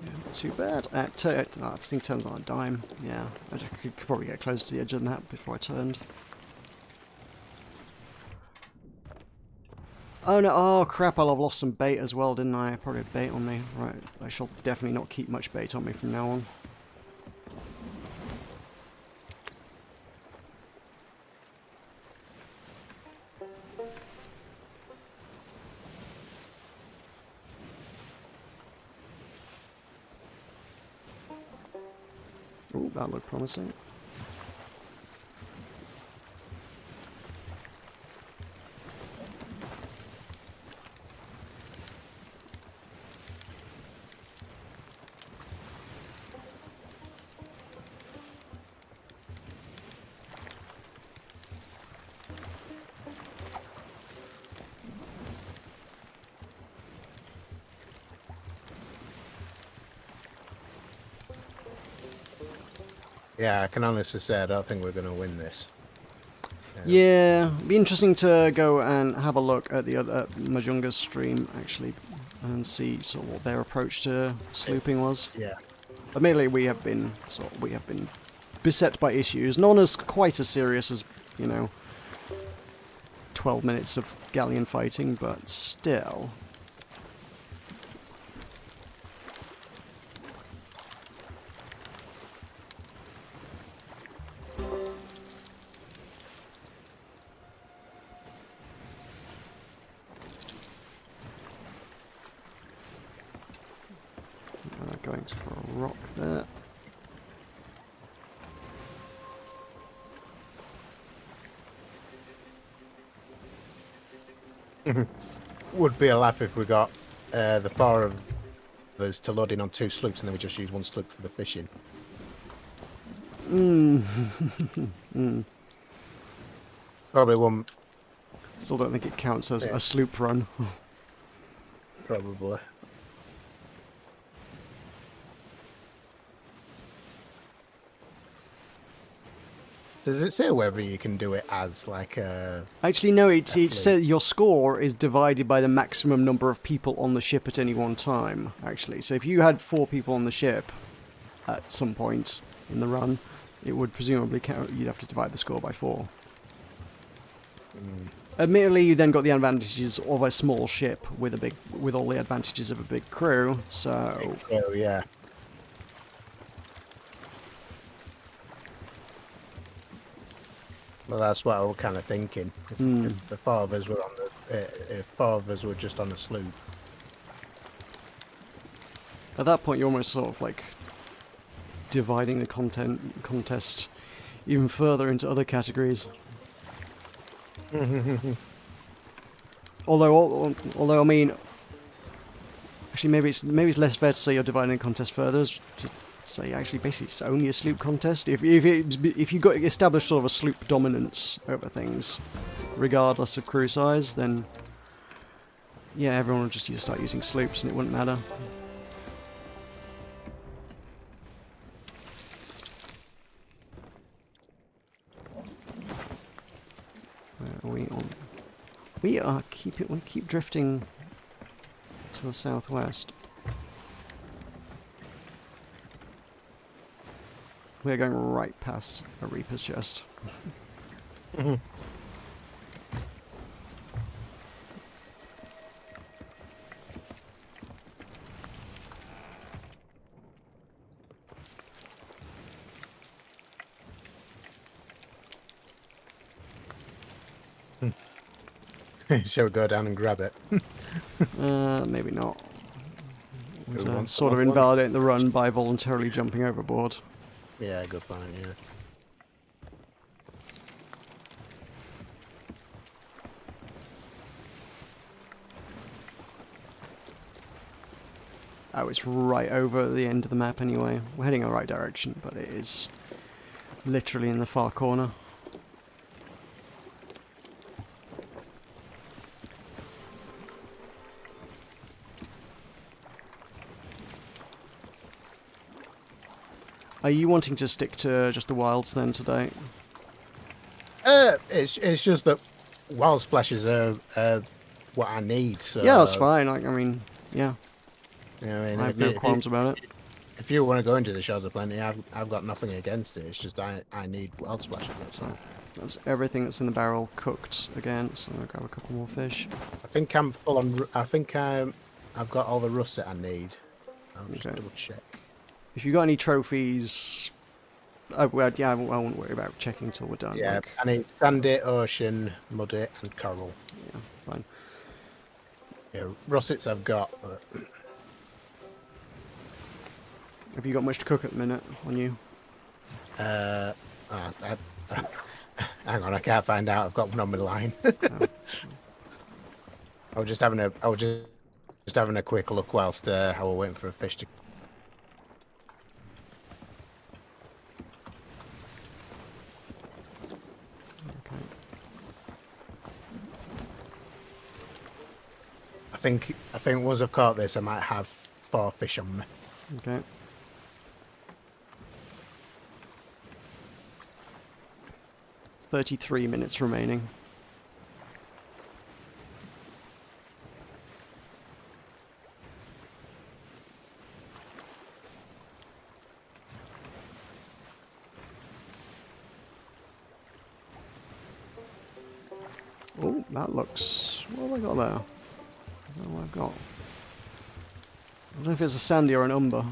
Yeah, not too bad. This thing turns on a dime. Yeah, I could probably get closer to the edge of the map before I turned. Oh no, oh crap, I've lost some bait as well, didn't I? Probably had bait on me. Right, I shall definitely not keep much bait on me from now on. Ooh, that looked promising. Yeah, I can honestly say I don't think we're going to win this. Yeah, it'd be interesting to go and have a look at the other Majunga's stream, actually, and see sort of what their approach to slooping was. Yeah. Admittedly, we have been beset by issues, none as quite as serious as, you know, 12 minutes of galleon fighting, but still. Going for a rock there. Would be a laugh if we got the 4 of us to load in on 2 sloops and then we just use 1 sloop for the fishing. Probably won't. Still don't think it counts as a sloop run. Probably. Does it say whether you can do it as like a? Actually, no. It fleet? says your score is divided by the maximum number of people on the ship at any one time. Actually, so if you had 4 people on the ship at some point in the run, it would presumably count. You'd have to divide the score by 4. Admittedly, you then got the advantages of a small ship with all the advantages of a big crew. So Oh yeah. Well, that's what I was kind of thinking. If the 4 of us were on the, if 4 of us were just on a sloop. at that point, you're almost sort of like dividing the contest even further into other categories. although I mean, actually maybe it's less fair to say you're dividing the contest further, as to say actually basically it's only a sloop contest. If you got established sort of a sloop dominance over things, regardless of crew size, then yeah, everyone would just start using sloops and it wouldn't matter. Where are we on? We keep drifting to the southwest. We're going right past a Reaper's chest. Shall we go down and grab it? Maybe not. Who wants Sort of one? invalidate the run by voluntarily jumping overboard. Yeah, good point, yeah. Oh, it's right over the end of the map anyway. We're heading in the right direction, but it is literally in the far corner. Are you wanting to stick to just the wilds then today? It's just that wild splashes are what I need. So Yeah, that's fine. I mean, yeah, You know what I mean? I have no qualms about it. If you want to go into the Shores of Plenty, I've got nothing against it. It's just I need wild splashes. So That's everything that's in the barrel cooked again, so I'll grab a couple more fish. I think I'm full on. I think I've got all the russet I need. I'll just Okay. double check. If you've got any trophies... Oh, well, yeah, I won't worry about checking till we're done. Yeah, Like, I need sandy, ocean, muddy, and coral. yeah, fine. Yeah, russets I've got, but Have you got much to cook at the minute on you? I, hang on, I can't find out. I've got one on my line. Oh. I was just having a quick look whilst I was waiting for a fish to. Okay. I think once I've caught this, I might have 4 fish on me. Okay. $33 remaining. Oh, that looks... What have I got there? I don't know what I've got. I don't know if it's a sandy or an umber.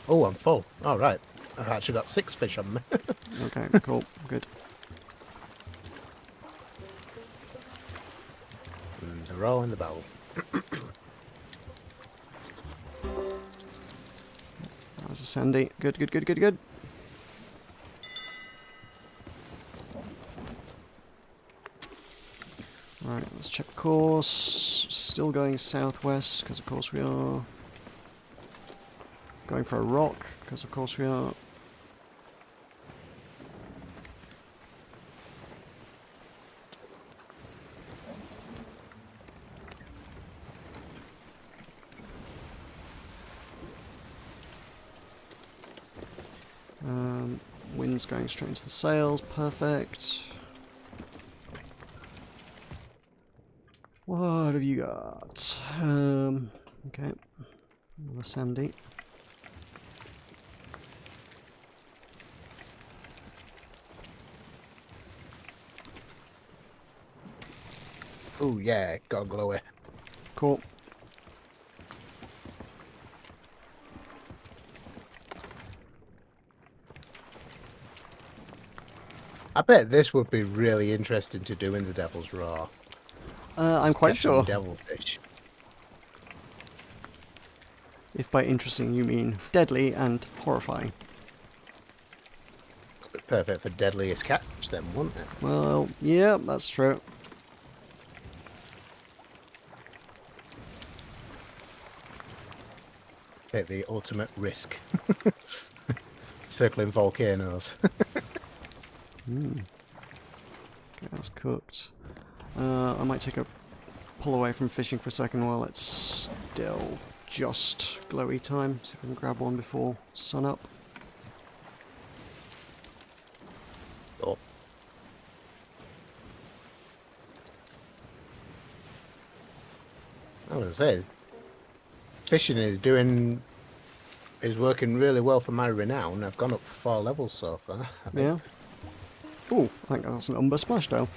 Oh, I'm full. All right. I've actually got 6 fish on me. Okay, cool, good. And they're all in the bowl. That was a sandy. Good, good, good, good, good. Right, let's check course. Still going southwest, because of course we are. Going for a rock, because of course we are. Wind's going straight into the sails, perfect. What have you got? Okay, another sandy. Oh yeah, got a glowy. Cool. I bet this would be really interesting to do in the Devil's Roar. I'm quite sure. Devilfish. If by interesting you mean deadly and horrifying. Perfect for deadliest catch then, wouldn't it? Well, yeah, that's true. Take the ultimate risk. Circling volcanoes. Okay, that's cooked. I might take a pull away from fishing for a second while it's still just glowy time. See if I can grab one before sun up. Oh. I was gonna say, fishing is working really well for my renown. I've gone up 4 levels so far, I think. Yeah. Oh, I think that's an umber splash though.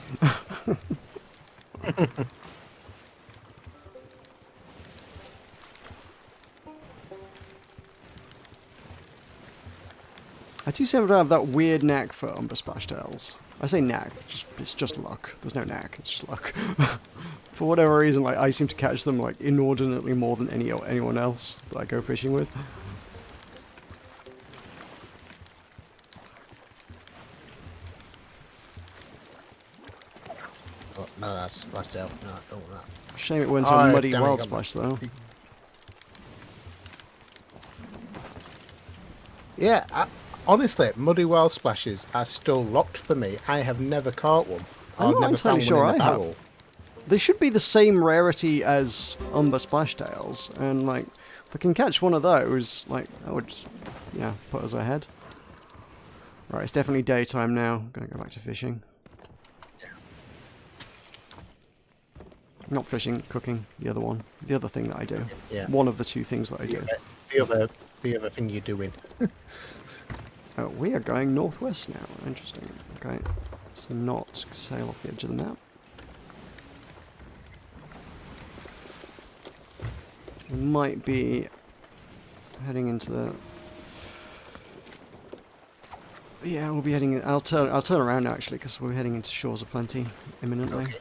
I do seem to have that weird knack for umber splash tails. I say knack, it's just luck. There's no knack, it's just luck. For whatever reason, like I seem to catch them like inordinately more than anyone else that I go fishing with. Oh, no, that's splashed out. No, I don't want that. Shame it went to Oh, a muddy damn it, wild got splash though. Yeah, honestly, muddy wild splashes are still locked for me. I have never caught one. I'm I've not never entirely found sure one in the I have. barrel. They should be the same rarity as umber splash tails, and like if I can catch one of those, like that would, yeah, put us ahead. Right, it's definitely daytime now. I'm gonna go back to fishing. Yeah. Not fishing, cooking. The other one, the other thing that I do. Yeah. One of the two things that I do. The other thing you're doing. Oh, we are going northwest now. Interesting. Okay, let's not sail off the edge of the map. We might be heading into the. Yeah, we'll be heading. I'll turn around now actually, because we're heading into Shores of Plenty imminently. Okay.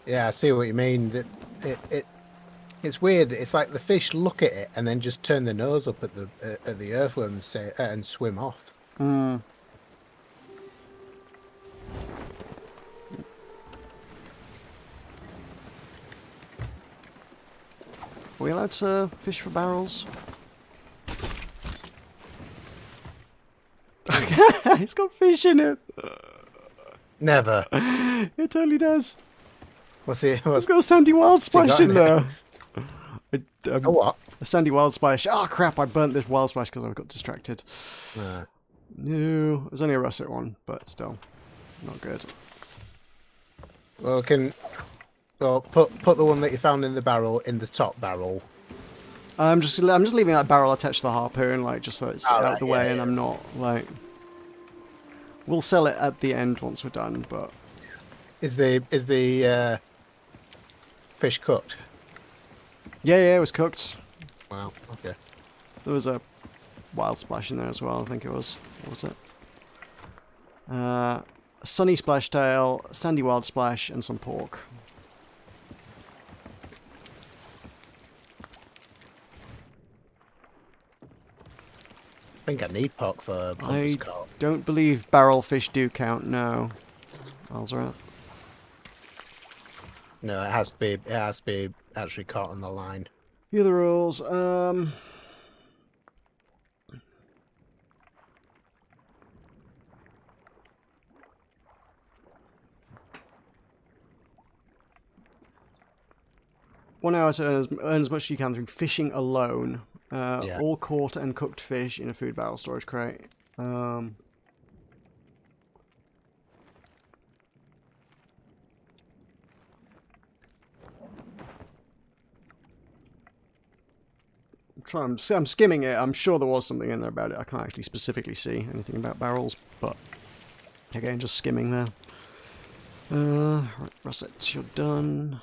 Yeah, I see what you mean. That it's weird. It's like the fish look at it and then just turn their nose up at the earthworm and swim off. Hmm. Are we allowed to fish for barrels? It's got fish in it. Never. It totally does. What's it? It's got a sandy wild splash got in in there. Oh, what? A sandy wild splash. Oh crap! I burnt this wild splash because I got distracted. No, it was only a russet one, but still, not good. Well, put the one that you found in the barrel in the top barrel. I'm just leaving that barrel attached to the harpoon, like just so it's out of the way, and yeah. I'm not like. We'll sell it at the end once we're done, but. Is the fish cooked? Yeah, it was cooked. Wow. Okay. There was a wild splash in there as well. I think it was. What was it? sunny splashtail, sandy wild splash, and some pork. I think I need pork for Plumber's Cove. Don't believe barrel fish do count, no. Alzarath. No, it has to be actually caught on the line. Here are the rules. 1 hour to earn as much as you can through fishing alone. Yeah. All caught and cooked fish in a food barrel storage crate. I'm skimming it. I'm sure there was something in there about it. I can't actually specifically see anything about barrels, but again, just skimming there. Right, Russets, you're done.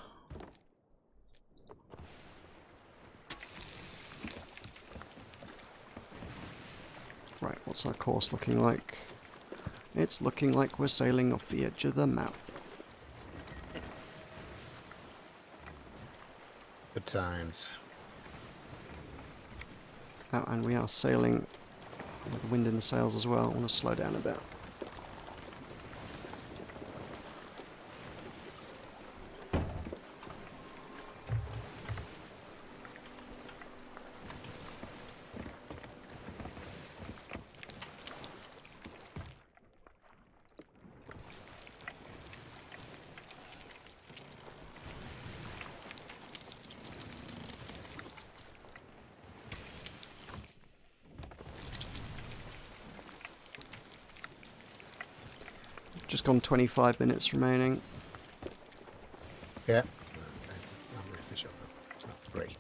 Right, what's our course looking like? It's looking like we're sailing off the edge of the map. Good times. Oh, and we are sailing with the wind in the sails as well. I want to slow down a bit. Just gone 25 minutes remaining. Yeah. I'm going to fish up. It's not 3.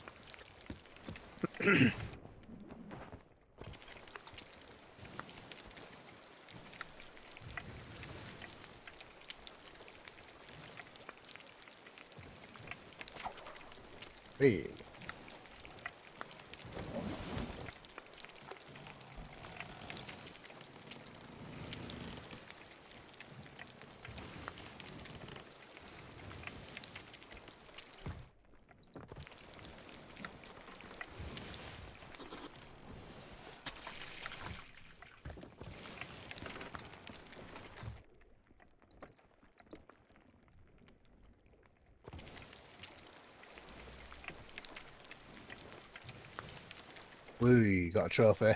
Hey. Woo, you got a trophy.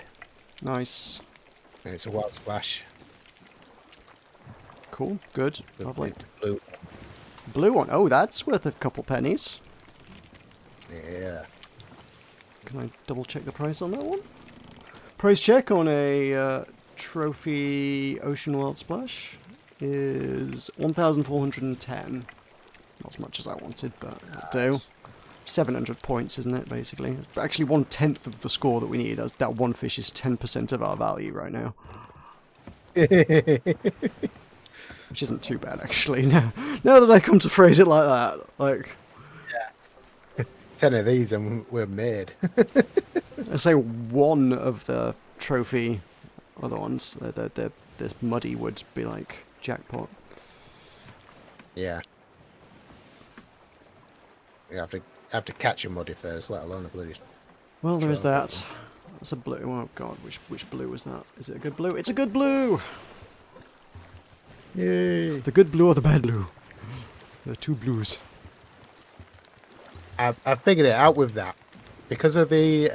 Nice. It's a wild splash. Cool. Good. The Lovely. blue. Blue one. Oh, that's worth a couple pennies. Yeah. Can I double check the price on that one? Price check on a trophy ocean wild splash is 1,410. Not as much as I wanted, but it'll do. 700 points, isn't it, basically? Actually, 1/10 of the score that we need. That one fish is 10% of our value right now. Which isn't too bad, actually. Now that I come to phrase it like that. Like, yeah. 10 of these and we're made. I say one of the trophy other ones, this muddy would be like jackpot. Yeah. You have to catch a muddy first, let alone a blue. Well, there is that. That's a blue. Oh god, which blue was that? Is it a good blue? It's a good blue! Yay! The good blue or the bad blue? There are two blues. I figured it out with that. Because of the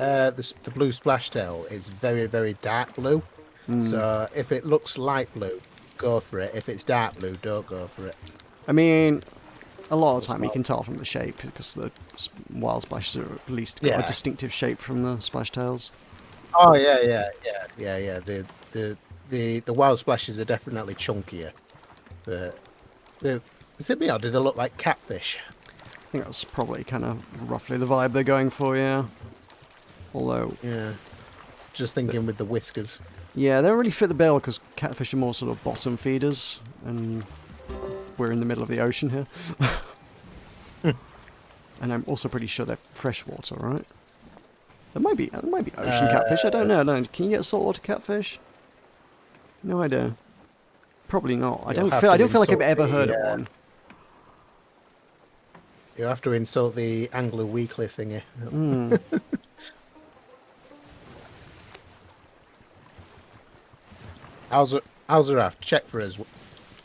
blue splashtail is very, very dark blue. So if it looks light blue, go for it. If it's dark blue, don't go for it. I mean, a lot of the time you can tell from the shape, because the wild splashes are at least got a distinctive shape from the splashtails. Oh yeah. The wild splashes are definitely chunkier. Is it me or did they look like catfish? I think that's probably kind of roughly the vibe they're going for, yeah. Although... Yeah. Just thinking with the whiskers. Yeah, they don't really fit the bill, because catfish are more sort of bottom feeders, and we're in the middle of the ocean here. And I'm also pretty sure they're freshwater, right? There might be ocean catfish, I don't know. Can you get saltwater catfish? No idea. Probably not. I You'll don't have feel. to I don't feel like I've insult ever the, heard of one. You have to insult the Angler Weekly thingy. Mm. Alzaraf, check for us.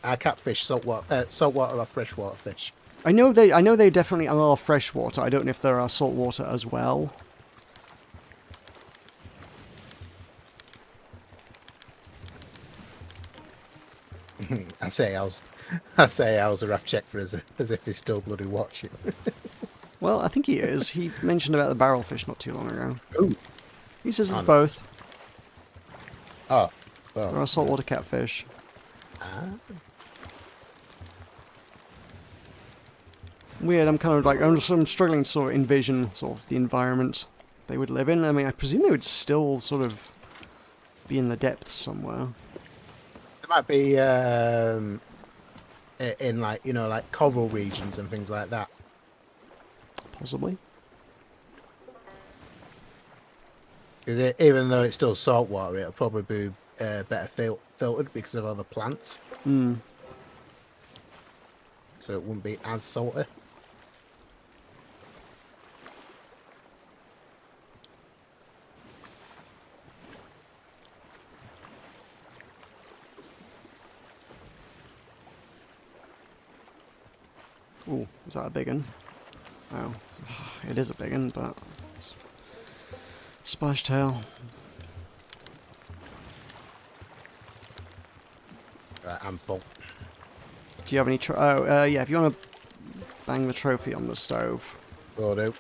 Are catfish saltwater or freshwater fish? I know they definitely are freshwater. I don't know if there are saltwater as well. I say Alzaraf, check for us as if he's still bloody watching. Well, I think he is. He mentioned about the barrelfish not too long ago. Ooh. He says it's Oh, no. both. Oh. There are saltwater catfish. Ah. Weird. I'm kind of like I'm struggling to sort of envision sort of the environment they would live in. I mean, I presume they would still sort of be in the depths somewhere. It might be in like like coral regions and things like that. Possibly. Because even though it's still saltwater, it'll probably be better filtered because of all the plants. Hmm. So it wouldn't be as salty. Ooh, is that a big one? Oh, it is a big one, but it's splash tail. Right, I'm full. Do you have any? Yeah. If you want to bang the trophy on the stove. Will do.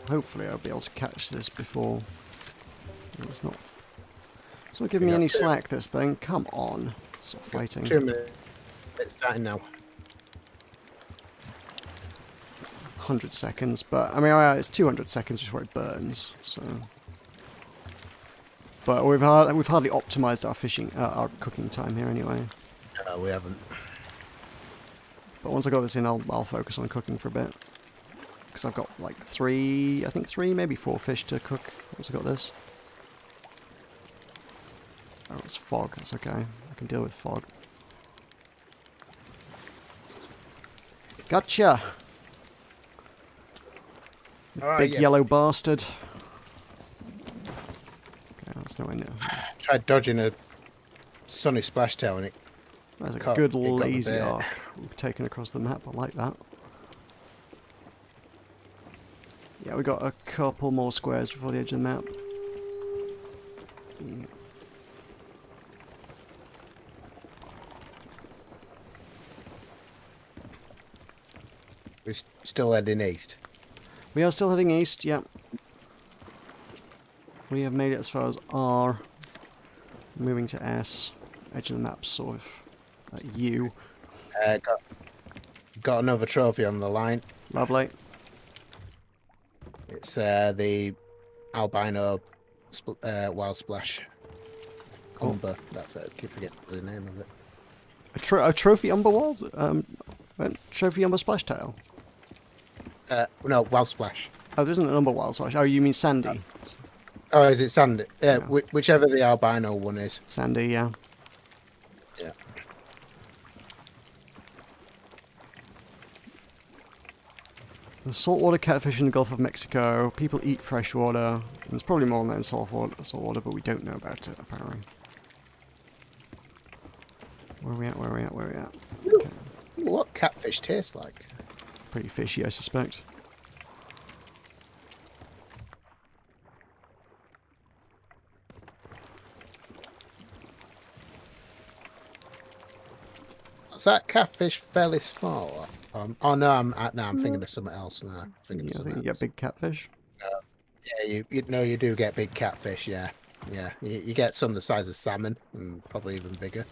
Hopefully, I'll be able to catch this before. It's not giving me any slack. This thing. Come on. Stop fighting. 2 minutes. It's starting now. 100 seconds, but I mean, it's 200 seconds before it burns. So, but we've hardly optimized our cooking time here anyway. No, we haven't. But once I got this in, I'll focus on cooking for a bit, because I've got like three, maybe 4 fish to cook once I got this. Oh, it's fog. That's okay. I can deal with fog. Gotcha! Big yellow bastard. Okay, that's nowhere near. Tried dodging a sunny splashtail and it. There's a Got- good it got the lazy bait. arc taken across the map. I like that. Yeah, we got a couple more squares before the edge of the map. Yeah. We're still heading east. We are still heading east, yeah. We have made it as far as R. Moving to S. Edge of the map, sort of at U. Got another trophy on the line. Lovely. It's the albino wild splash. Umber. That's it. I keep forgetting the name of it. A trophy umber was? Trophy umber splashtail? No, wild splash. Oh, there isn't an umber wild splash. Oh, you mean Sandy? Oh, is it Sandy? Yeah, Yeah. whichever the albino one is. Sandy, yeah. Yeah. There's saltwater catfish in the Gulf of Mexico. People eat freshwater. There's probably more than that in saltwater, but we don't know about it, apparently. Where are we at? Okay. What catfish tastes like? Pretty fishy, I suspect. Is that catfish fairly small? Oh no, I'm thinking of something else. No, I'm thinking of Yeah, I something think you else. get big catfish. Yeah, you do get big catfish. Yeah, yeah. You get some the size of salmon, and probably even bigger.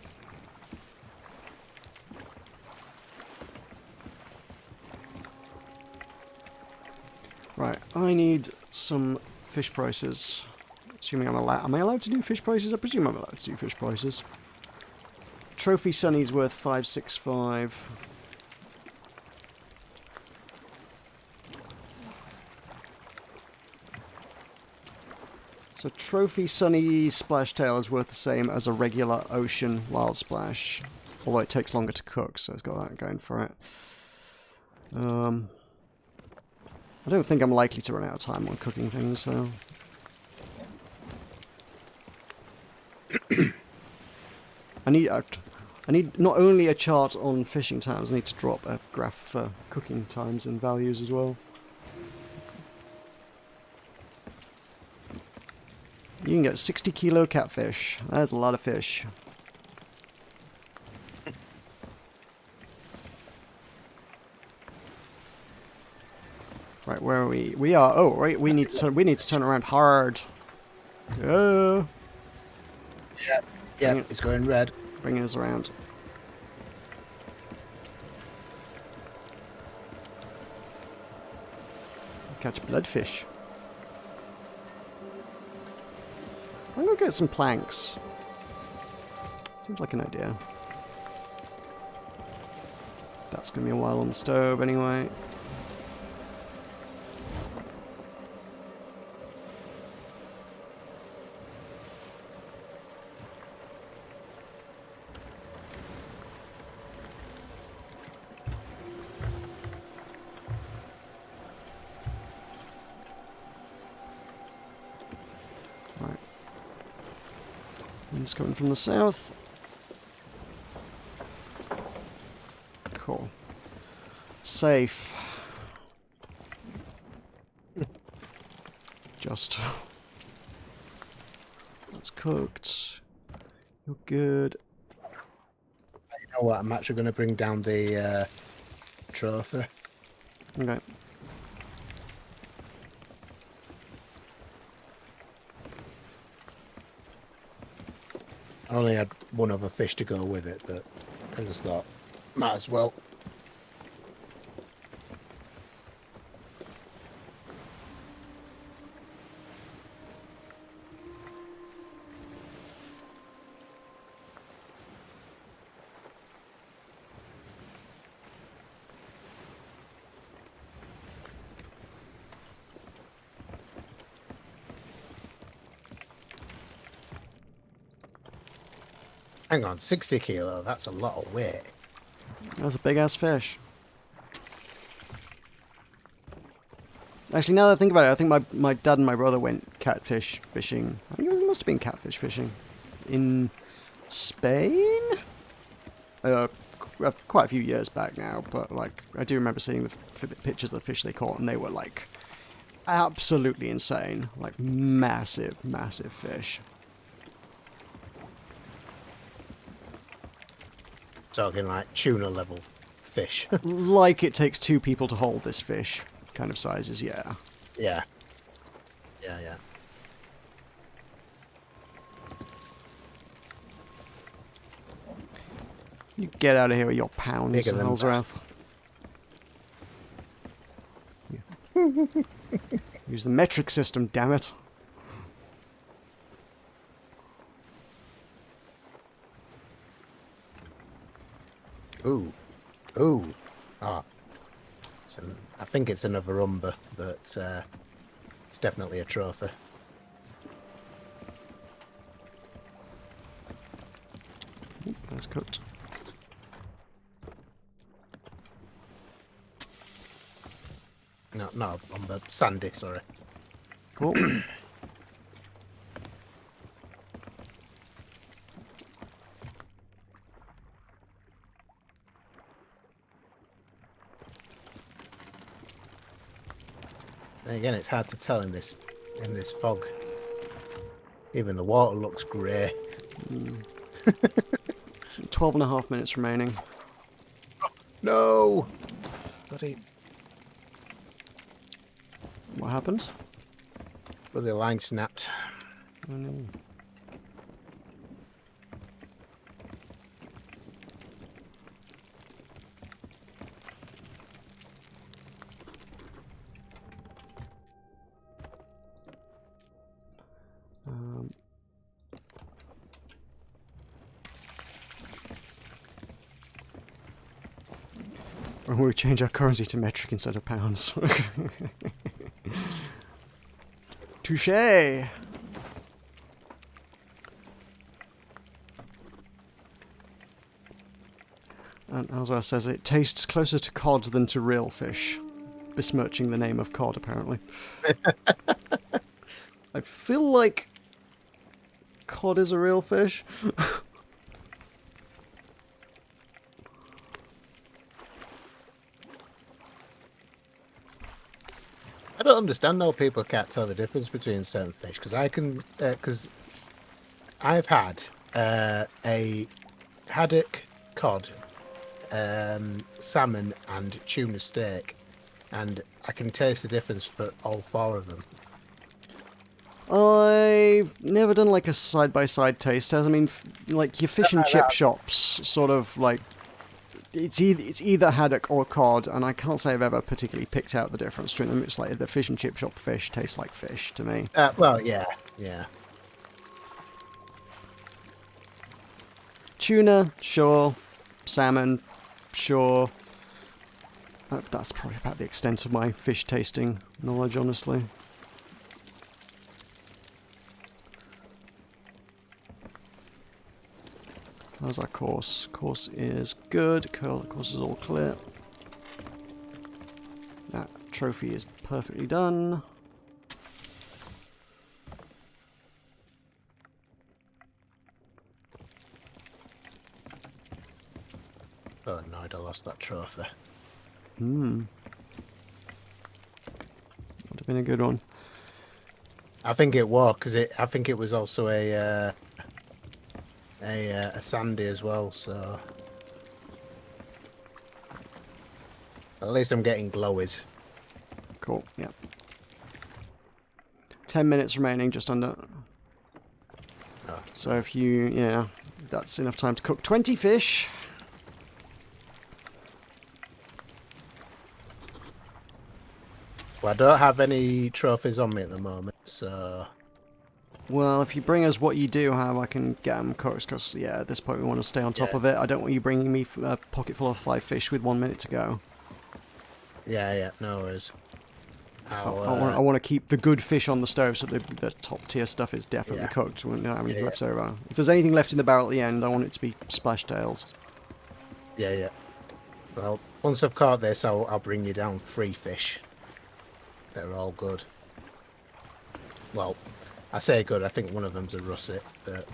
Right, I need some fish prices. Assuming I'm allowed. Am I allowed to do fish prices? I presume I'm allowed to do fish prices. Trophy Sunny's worth 565. So Trophy Sunny Splashtail is worth the same as a regular Ocean Wild Splash. Although it takes longer to cook, so it's got that going for it. I don't think I'm likely to run out of time on cooking things, so... I need not only a chart on fishing times, I need to drop a graph for cooking times and values as well. You can get 60 kilo catfish. That's a lot of fish. Right, where are we? We are. Oh, right. We need to turn around hard. Oh. Yeah, it's going red. Bringing us around. Catch bloodfish. I'm gonna get some planks. Seems like an idea. That's gonna be a while on the stove anyway. It's coming from the south. Cool. Safe. Just. That's cooked. You're good. You know what? I'm actually going to bring down the trophy. Okay. I only had one other fish to go with it, but I just thought, might as well. Hang on, 60 kilo, that's a lot of weight. That's a big ass fish. Actually, now that I think about it, I think my dad and my brother went catfish fishing. I think it must have been catfish fishing in Spain? Quite a few years back now, but like I do remember seeing the pictures of the fish they caught, and they were like absolutely insane. Like massive, massive fish. Talking like tuna level fish. Like it takes 2 people to hold this fish kind of sizes, yeah. Yeah. Yeah, yeah. You get out of here with your pounds, Bigger than Ellsworth. Use the metric system, damn it. Ooh. Ooh. Ah. I think it's another umber, but it's definitely a trophy. That's cooked. No, not umber. Sandy, sorry. Cool. And again, it's hard to tell in this fog. Even the water looks grey. 12.5 minutes remaining. No! Bloody What happens? line snapped. Oh, no. We change our currency to metric instead of pounds. Touché! And Elsewhere says it tastes closer to cod than to real fish, besmirching the name of cod, apparently. I feel like cod is a real fish. I don't understand how people can't tell the difference between certain fish, because I can, because I've had a haddock, cod, salmon, and tuna steak, and I can taste the difference for all four of them. I've never done like a side-by-side taste test. I mean, like your fish and chip shops, sort of like it's either haddock or cod, and I can't say I've ever particularly picked out the difference between them. It's like the fish and chip shop fish tastes like fish to me. Well, yeah. Tuna, sure. Salmon, sure. That's probably about the extent of my fish tasting knowledge, honestly. How's our course? Course is good. Course is all clear. That trophy is perfectly done. Oh, annoyed I lost that trophy. Would have been a good one. I think it was, because I think it was also a sandy as well, so at least I'm getting glowies. Cool, yeah. 10 minutes remaining, just under. Oh. So if you, yeah, that's enough time to cook 20 fish. Well, I don't have any trophies on me at the moment, so... Well, if you bring us what you do have, I can get them cooked, because, yeah, at this point we want to stay on top of it. I don't want you bringing me a pocket full of 5 fish with 1 minute to go. Yeah, no worries. I want to keep the good fish on the stove, so the top tier stuff is definitely Yeah. cooked. We don't have anything left over. If there's anything left in the barrel at the end, I want it to be splash tails. Yeah. Well, once I've caught this, I'll bring you down 3 fish. They're all good. Well, I say good, I think one of them's a russet, but...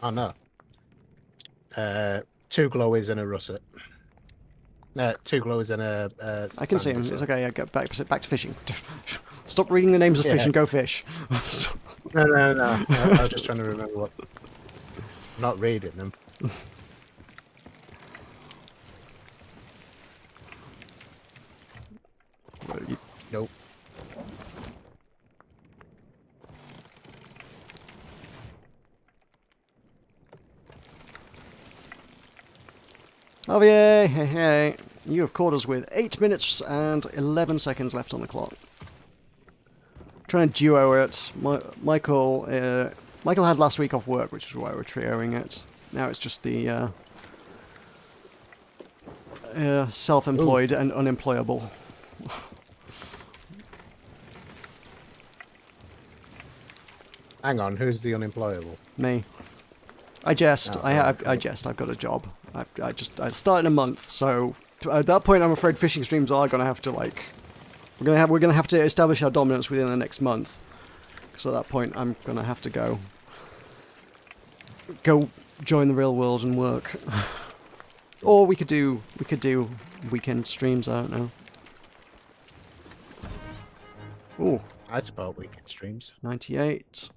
Oh no. 2 glowies and a russet. 2 glowies and a... I can see him. It's okay. Yeah, get back to fishing. Stop reading the names of fish and go fish. No. I was just trying to remember what... I'm not reading them. Nope. Javier, hey. You have caught us with 8 minutes and 11 seconds left on the clock. Trying to duo it. Michael had last week off work, which is why we're trioing it. Now it's just the self-employed and unemployable. Hang on, who's the unemployable? Me. I jest. Oh, I jest. I've got a job. I start in a month, so at that point, I'm afraid fishing streams are going to have to we're going to have to establish our dominance within the next month. Because at that point, I'm going to have to go join the real world and work. Or we could do weekend streams. I don't know. Ooh, I support weekend streams. 98.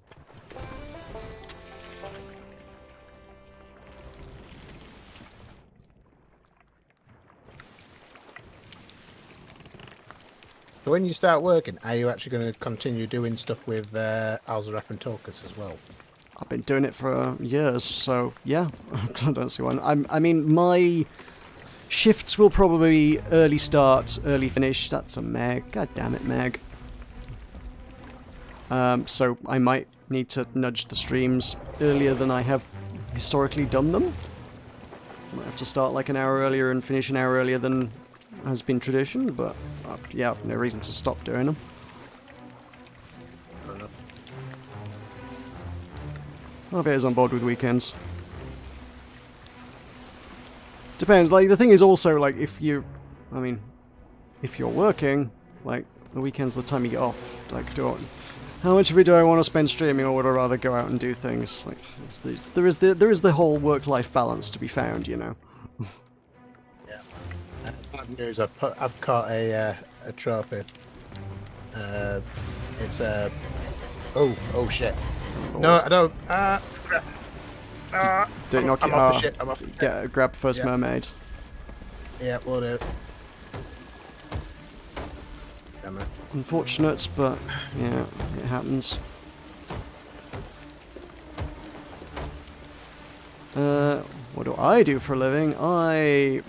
So when you start working, are you actually going to continue doing stuff with Alzareth and Tokus as well? I've been doing it for years, so yeah, I don't see one. I mean, my shifts will probably be early start, early finish. That's a Meg. God damn it, Meg. So I might need to nudge the streams earlier than I have historically done them. Might have to start like an hour earlier and finish an hour earlier than has been tradition, but yeah, no reason to stop doing them. Fair enough. Javier on board with weekends. Depends. Like the thing is also like if you're working, like the weekend's the time you get off. Like, how much of it do I want to spend streaming, or would I rather go out and do things? Like, there is the whole work-life balance to be found, you know. Yeah. Bad news. I've caught a trophy. It's a. Oh shit. No, I don't. Don't knock it off the ship. I'm off the ship. Get grab first mermaid. Yeah, we'll do. Damn it. Unfortunate, but yeah, it happens. What do I do for a living?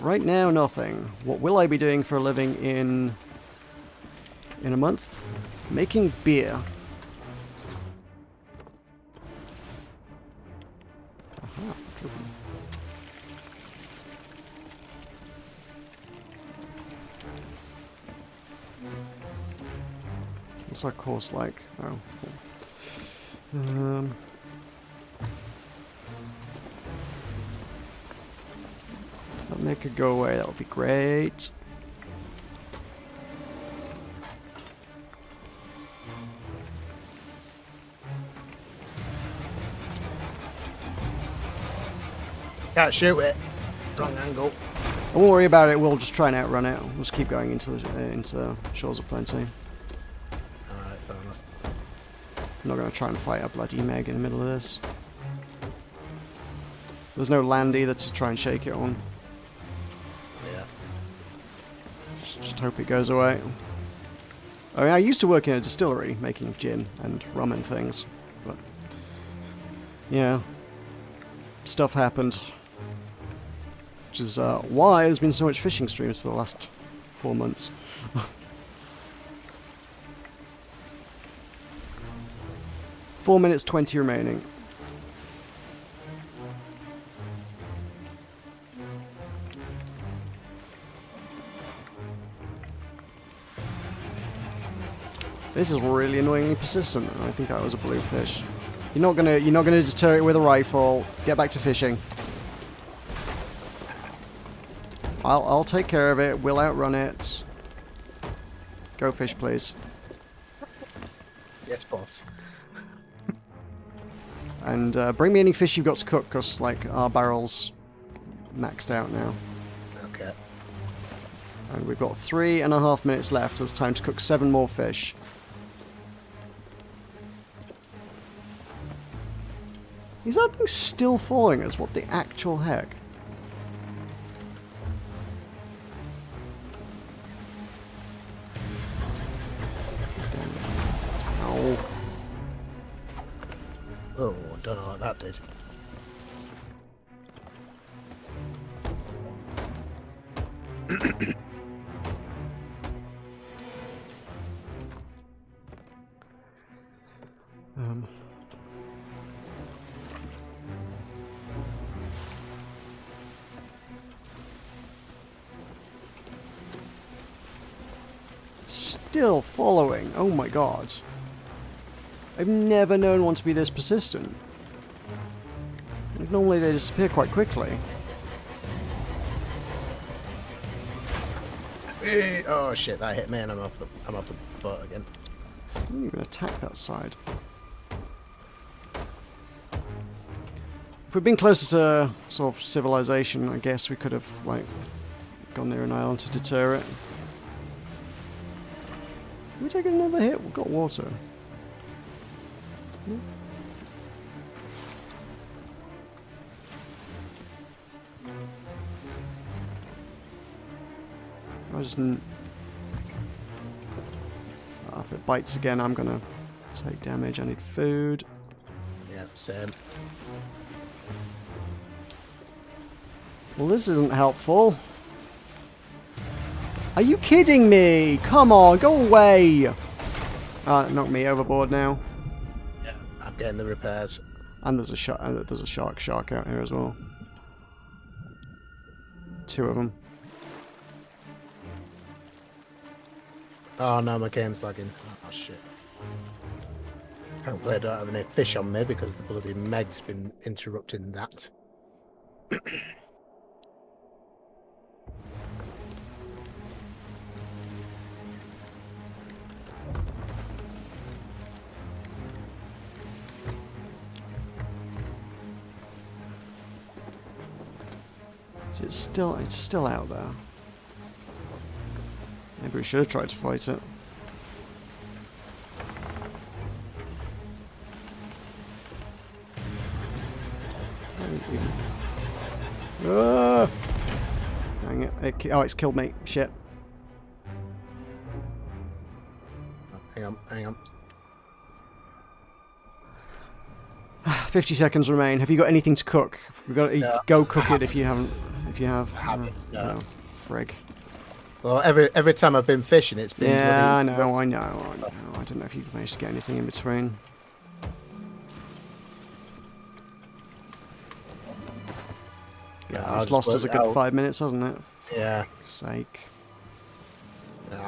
Right now, nothing. What will I be doing for a living in a month? Making beer. Aha, trophy. What's our course like? Oh. Cool. That make it go away, that would be great. Can't shoot it. Wrong angle. I won't worry about it, we'll just try and outrun it. We'll just keep going into Shores of Plenty. Alright, fair enough. I'm not going to try and fight a bloody Meg in the middle of this. There's no land either to try and shake it on. Yeah. Just hope it goes away. I mean, I used to work in a distillery making gin and rum and things, but yeah, stuff happened. Which is why there's been so much fishing streams for the last 4 months. 4 minutes 20 remaining. This is really annoyingly persistent. I think that was a bluefish. You're not gonna deter it with a rifle. Get back to fishing. I'll take care of it. We'll outrun it. Go fish, please. Yes, boss. And bring me any fish you've got to cook, because like our barrel's maxed out now. Okay. And we've got 3.5 minutes left. There's time to cook 7 more fish. Is that thing still following us? What the actual heck? Ow. Oh, don't know what that did. Still following. Oh my god. I've never known one to be this persistent. Like, normally they disappear quite quickly. Oh shit, that hit me and I'm off the boat again. I didn't even attack that side. If we'd been closer to sort of civilization, I guess we could have like gone near an island to deter it. Can we take another hit? We've got water. If it bites again, I'm gonna take damage. I need food. Yeah, same. Well, this isn't helpful. Are you kidding me? Come on, go away! Knock me overboard now. getting the repairs. And there's a shark out here as well. 2 of them. Oh no, my game's lagging. Oh shit. Hopefully I don't have any fish on me because the bloody Meg's been interrupting that. It's still out there. Maybe we should have tried to fight it. Ah! Dang it. Oh, it's killed me. Shit. Oh, hang on. 50 seconds remain. Have you got anything to cook? We've got to No, go cook it if you haven't. If you have. I haven't, no. Frig. Well, every time I've been fishing, it's been. Yeah, I know. I don't know if you've managed to get anything in between. Yeah, it's lost us a good 5 minutes, hasn't it? Yeah. For sake. Yeah,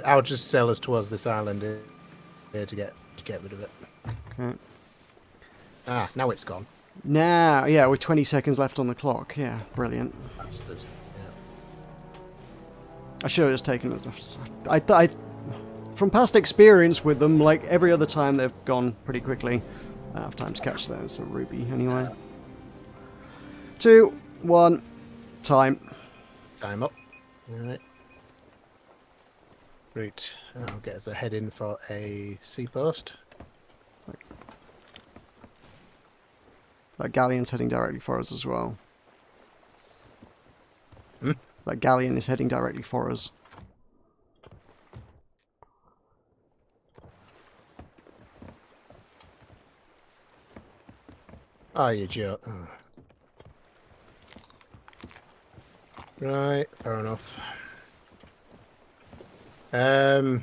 I'll just sail us towards this island here to get rid of it. Okay. Ah, now it's gone. Now, yeah, with 20 seconds left on the clock. Yeah, brilliant. Bastard. Yeah. I should have just taken it. I from past experience with them, like every other time they've gone pretty quickly. I don't have time to catch that. It's a ruby anyway. 2, 1, time. Time up. Alright. Right. I'll get us a head in for a seapost. That galleon's heading directly for us as well. Hmm? That galleon is heading directly for us. Oh, you jerk. Oh. Right, fair enough. I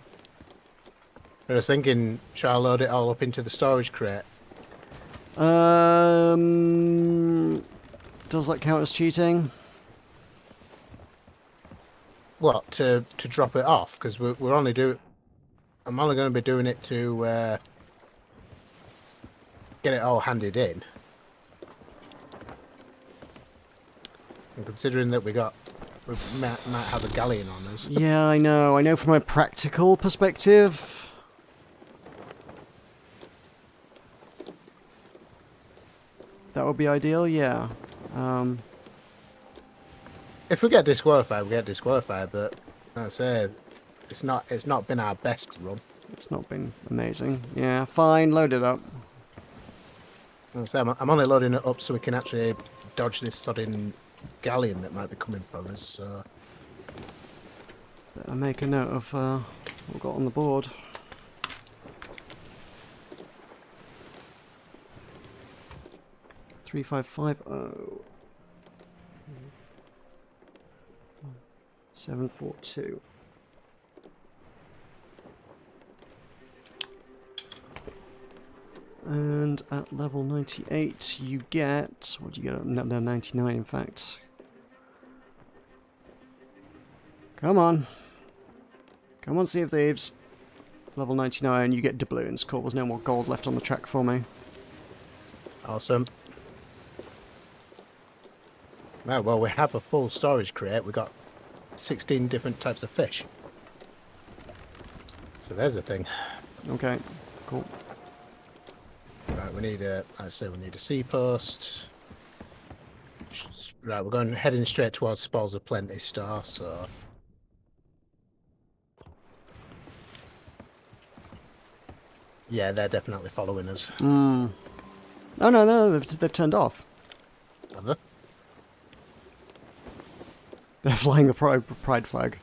was thinking, shall I load it all up into the storage crate? Does that count as cheating? What, to drop it off? Because we're only I'm only going to be doing it to get it all handed in. And considering that we might have a galleon on us. Yeah, I know. I know from a practical perspective. That would be ideal, yeah. If we get disqualified, we get disqualified. But like I say, it's not been our best run. It's not been amazing. Yeah, fine. Load it up. Like I say, I'm only loading it up so we can actually dodge this sudden galleon that might be coming for us. So. Better make a note of what we've got on the board. Three, 5, 5, 0. 7, 4, 2. And at level 98, you get... What do you get? No, 99, in fact. Come on. Come on, Sea of Thieves. Level 99, you get doubloons. Cool, there's no more gold left on the track for me. Awesome. Right, well, we have a full storage crate. We've got 16 different types of fish. So there's a thing. Okay, cool. Right, we need a sea post. Right, we're heading straight towards Spalls of Plenty Star, so... Yeah, they're definitely following us. Oh, no, they've turned off. Have they? They're flying a pride flag.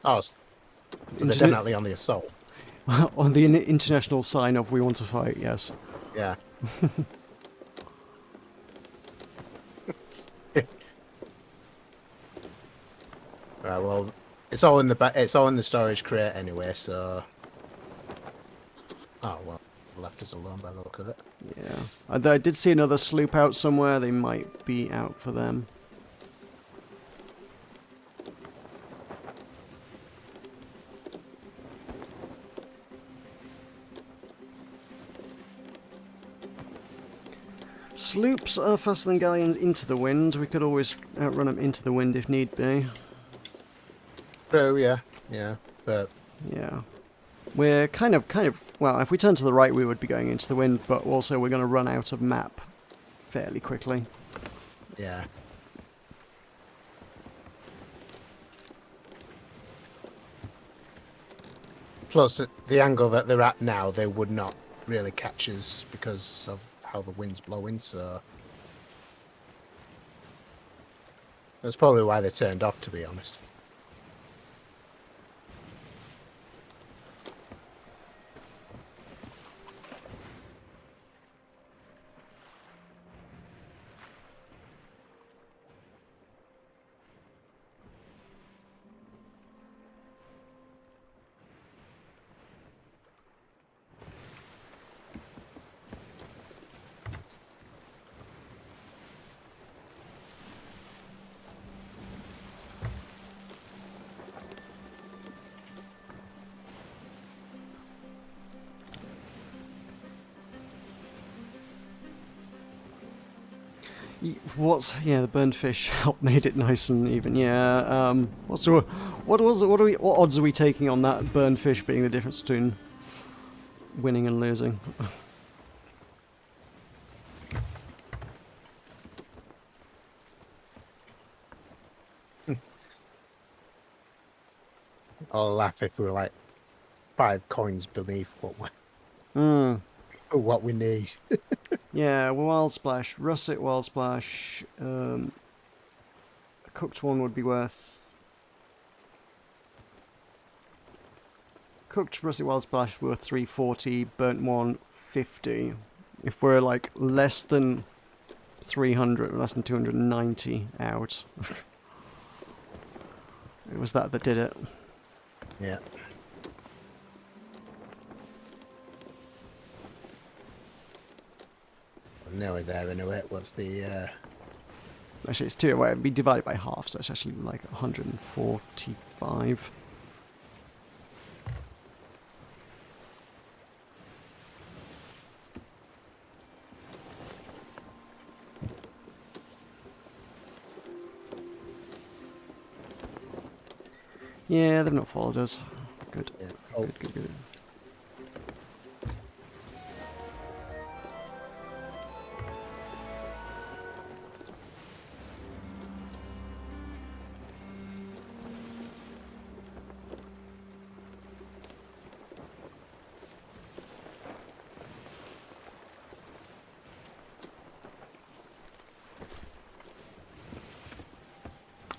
Oh, so they're definitely on the assault. On the international sign of we want to fight, yes. Yeah. Right, well, it's all in the storage crate anyway, so Oh, well, left us alone by the look of it. Yeah. I did see another sloop out somewhere. They might be out for them. Sloops are faster than galleons into the wind. We could always outrun them into the wind if need be. True, yeah. Yeah, but... Yeah. We're kind of, well, if we turn to the right, we would be going into the wind, but also we're going to run out of map fairly quickly. Yeah. Plus, at the angle that they're at now, they would not really catch us because of how the wind's blowing, so... That's probably why they turned off, to be honest. The burned fish help made it nice and even. Yeah. What odds are we taking on that burned fish being the difference between winning and losing? I'll laugh if we were like 5 coins beneath what we need. Yeah, wild splash, russet wild splash. A cooked one would be worth. Cooked russet wild splash worth 340, burnt one 50. If we're like less than 300, less than 290 out. It was that did it. Yeah. Now we're there anyway. What's the... Actually, it's 2. Well, it'd be divided by half, so it's actually like 145. Yeah, they've not followed us. Good. Yeah. Oh. Good.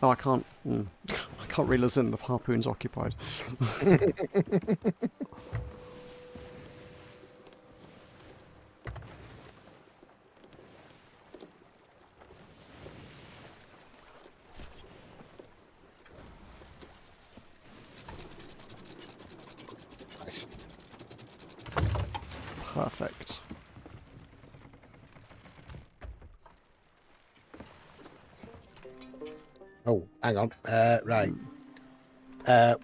Oh, I can't. I can't really listen. The harpoon's occupied. Nice. Perfect. Oh, hang on. Right.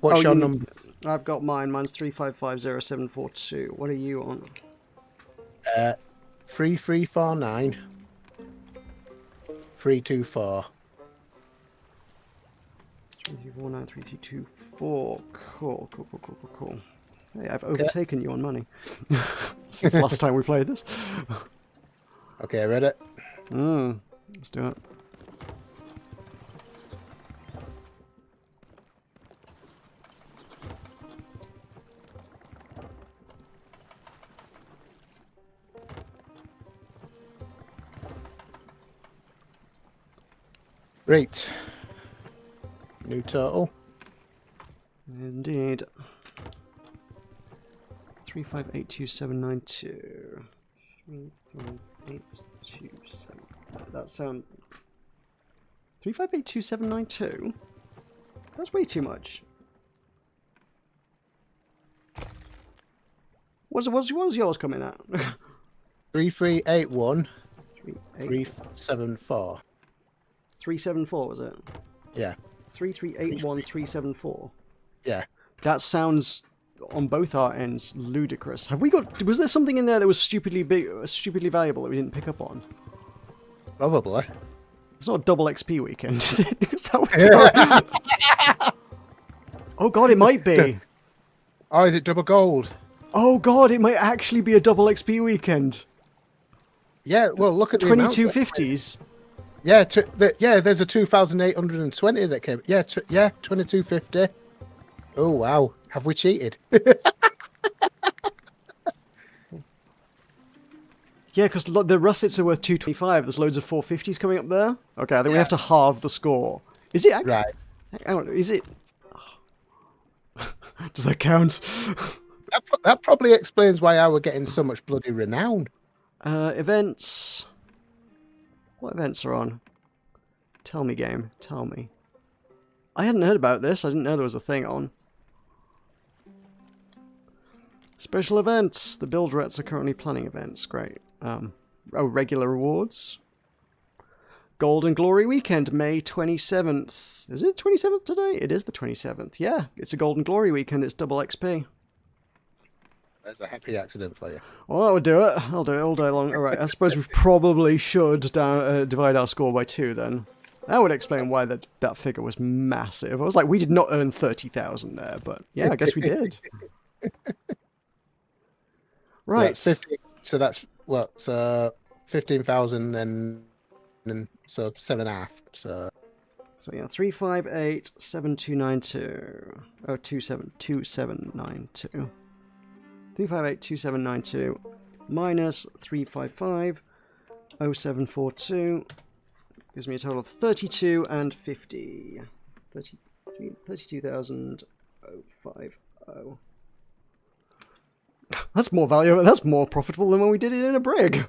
What's your number? I've got mine. Mine's 3550742. What are you on? 3349 324. 3493224. Cool. Hey, I've overtaken you on money since the last time we played this. Okay, read it. Let's do it. Right. New total. Indeed. 3582792. 35827. That sound. 3582792? That's way too much. What's yours coming at? 3381 8 374. 374 was it? Yeah. 3381 374. Yeah. That sounds on both our ends ludicrous. Have we got? Was there something in there that was stupidly big, stupidly valuable that we didn't pick up on? Probably. It's not a double XP weekend, is it? Is that what it's Oh god, it might be. Oh, is it double gold? Oh god, it might actually be a double XP weekend. Yeah, well, look at the 2250s. Yeah, there's a 2,820 that came. Yeah, 2250. Oh, wow. Have we cheated? Yeah, because the russets are worth 225. There's loads of 450s coming up there. Okay, I think we have to halve the score. Is it? Right. Hang on, is it? Does that count? That probably explains why I were getting so much bloody renown. Events. What events are on? Tell me, game. Tell me. I hadn't heard about this. I didn't know there was a thing on. Special events. The build rats are currently planning events. Great. Regular rewards. Golden Glory Weekend, May 27th. Is it 27th today? It is the 27th. Yeah, it's a Golden Glory Weekend. It's double XP. There's a happy accident for you. Well, that would do it. I'll do it all day long. Alright, I suppose we probably should divide our score by 2 then. That would explain why that figure was massive. I was like, we did not earn 30,000 there, but yeah, I guess we did. Right. So that's what? So 15,000 then, so 7.5. So yeah, 358 7292. Oh, 2792. 358 2792 minus 355 0742 gives me a total of 32 and 50. 32,050. That's more valuable. That's more profitable than when we did it in a brig.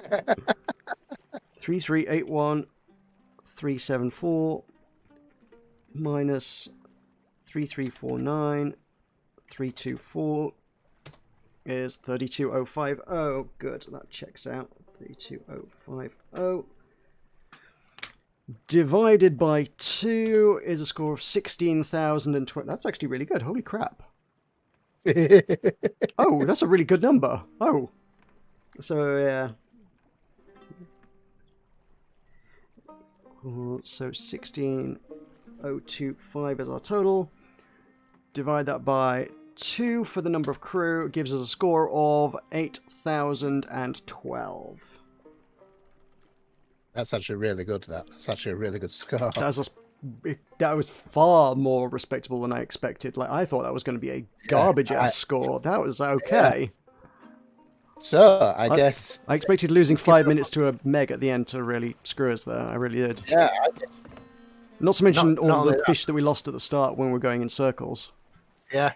3381 374 minus 3349 324 is 32050. Good, that checks out. 32050 divided by 2 is a score of 16,020. That's actually really good. Holy crap. Oh, that's a really good number. Oh. So, yeah. So 16,025 is our total. Divide that by 2 for the number of crew. It gives us a score of 8,012. that's actually really good. That's actually a really good score. That was far more respectable than I expected. Like, I thought that was going to be a garbage-ass score. That was okay. Yeah. So, I guess... I expected losing 5 minutes to a meg at the end to really screw us there. I really did. Yeah. Not to mention all the fish that we lost at the start when we were going in circles. Yeah.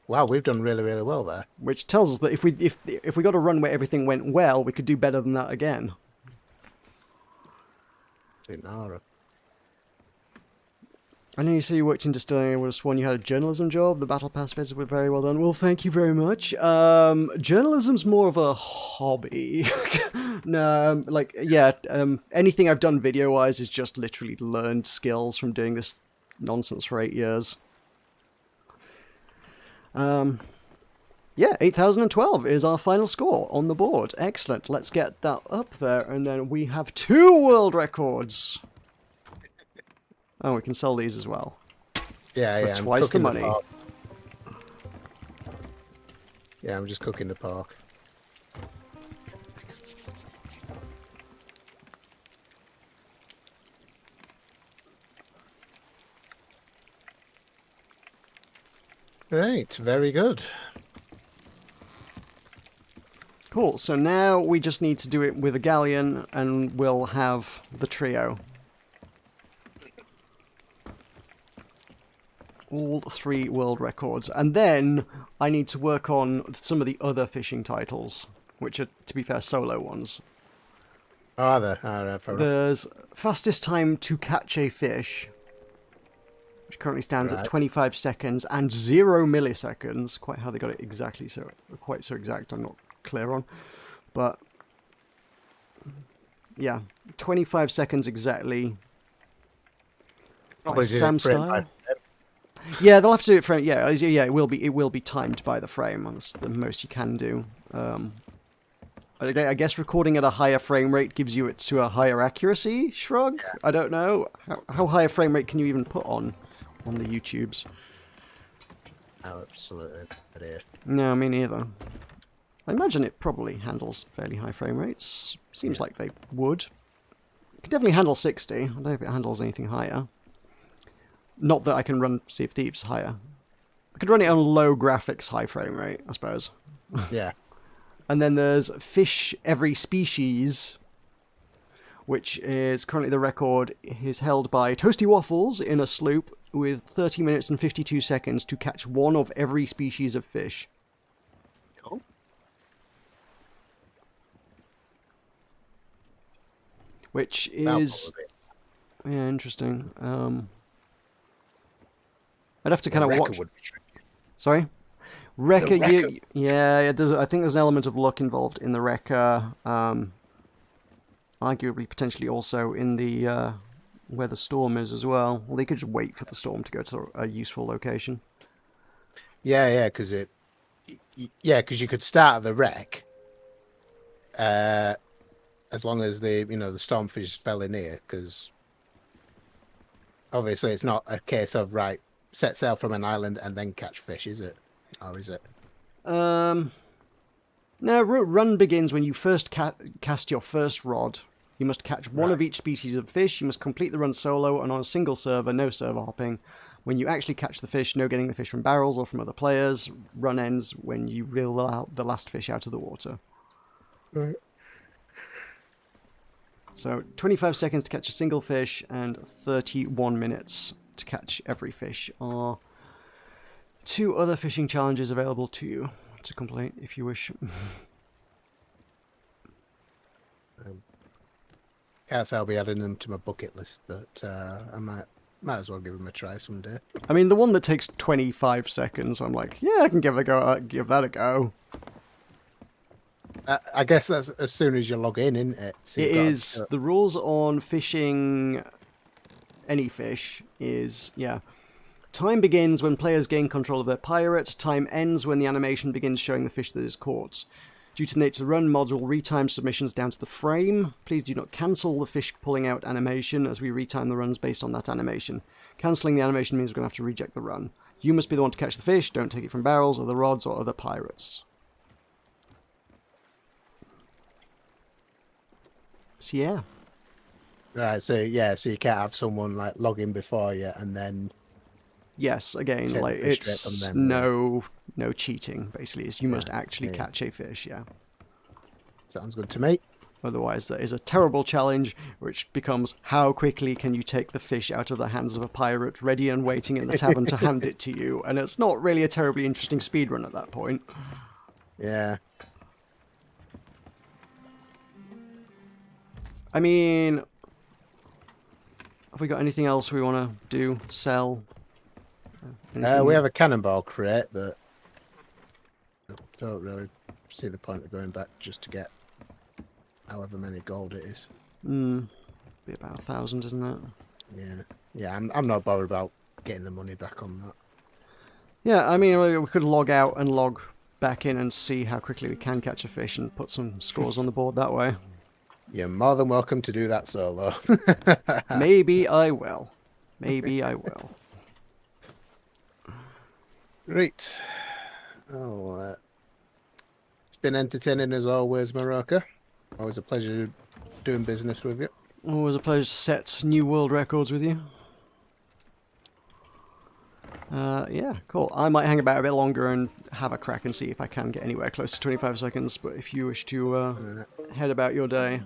Wow, we've done really, really well there. Which tells us that if we got a run where everything went well, we could do better than that again. I know you say you worked in distilling. I would have sworn you had a journalism job. The Battle Pass vids were very well done. Well, thank you very much. Journalism's more of a hobby. No, anything I've done video-wise is just literally learned skills from doing this nonsense for 8 years. Yeah, 8,012 is our final score on the board. Excellent. Let's get that up there, and then we have 2 world records. Oh, we can sell these as well. Yeah, for twice the money. Yeah, I'm just cooking the pork. Right, very good. Cool, so now we just need to do it with a galleon, and we'll have the trio. All 3 world records. And then I need to work on some of the other fishing titles, which are, to be fair, solo ones. Oh, are there? All right, There's fastest time to catch a fish. which currently stands at Right. 25 seconds and 0 milliseconds. Quite how they got it exactly quite so exact, I'm not clear on. But yeah, 25 seconds exactly. Probably did Sam it frame by style. frame. Yeah, they'll have to do it frame. Yeah, it will be timed by the frame. That's the most you can do. I guess recording at a higher frame rate gives you it to a higher accuracy. Shrug. I don't know how high a frame rate can you even put on the YouTubes. Oh, absolutely. Idea. No, me neither. I imagine it probably handles fairly high frame rates. Seems like they would. It can definitely handle 60. I don't know if it handles anything higher. Not that I can run Sea of Thieves higher. I could run it on low graphics, high frame rate, I suppose. Yeah. And then there's Fish Every Species, which is currently the record is held by Toasty Waffles in a sloop with 30 minutes and 52 seconds to catch one of every species of fish. Cool. Which That'll is... probably Yeah, interesting. I'd have to be- kind of Wrecker watch... would be tricky. Sorry? Wrecker, Wrecker. yeah, I think there's an element of luck involved in the Wrecker. Arguably, potentially also in the where the storm is as well. Well, they could just wait for the storm to go to a useful location. Yeah, because because you could start at the wreck, as long as the stormfish fell in here. Because obviously it's not a case of right set sail from an island and then catch fish, is it? Or is it? No, run begins when you first cast your first rod. You must catch one of each species of fish. You must complete the run solo and on a single server, no server hopping. When you actually catch the fish, no getting the fish from barrels or from other players. Run ends when you reel out the last fish out of the water. Right. So 25 seconds to catch a single fish and 31 minutes to catch every fish are 2 other fishing challenges available to you to complete if you wish. Can't say I'll be adding them to my bucket list, but I might as well give them a try someday. I mean, the one that takes 25 seconds, I'm like, yeah, I can give that a go. I guess that's as soon as you log in, isn't it? So It you've got is, the rules on fishing any fish is, yeah. Time begins when players gain control of their pirate. Time ends when the animation begins showing the fish that is caught. Due to the nature of the run, mods will retime submissions down to the frame. Please do not cancel the fish pulling out animation, as we retime the runs based on that animation. Cancelling the animation means we're going to have to reject the run. You must be the one to catch the fish. Don't take it from barrels or the rods or other pirates. So yeah. Right, so you can't have someone like log in before you and then Yes, again, Get the like fish straight it's from them, no cheating. Basically, it's you must actually catch a fish. Yeah. sounds good to me. Otherwise, that is a terrible challenge, which becomes how quickly can you take the fish out of the hands of a pirate, ready and waiting in the tavern to hand it to you? And it's not really a terribly interesting speedrun at that point. Yeah. I mean, have we got anything else we want to do? Sell? We have a cannonball crate, but I don't really see the point of going back just to get however many gold it is. Be about 1,000, isn't it? Yeah. I'm not bothered about getting the money back on that. Yeah, I mean, we could log out and log back in and see how quickly we can catch a fish and put some scores on the board that way. You're more than welcome to do that solo. Maybe I will. Maybe I will. Great. Oh, it's been entertaining as always, Morocco. Always a pleasure doing business with you. Always a pleasure to set new world records with you. Yeah, cool. I might hang about a bit longer and have a crack and see if I can get anywhere close to 25 seconds, but if you wish to head about your day,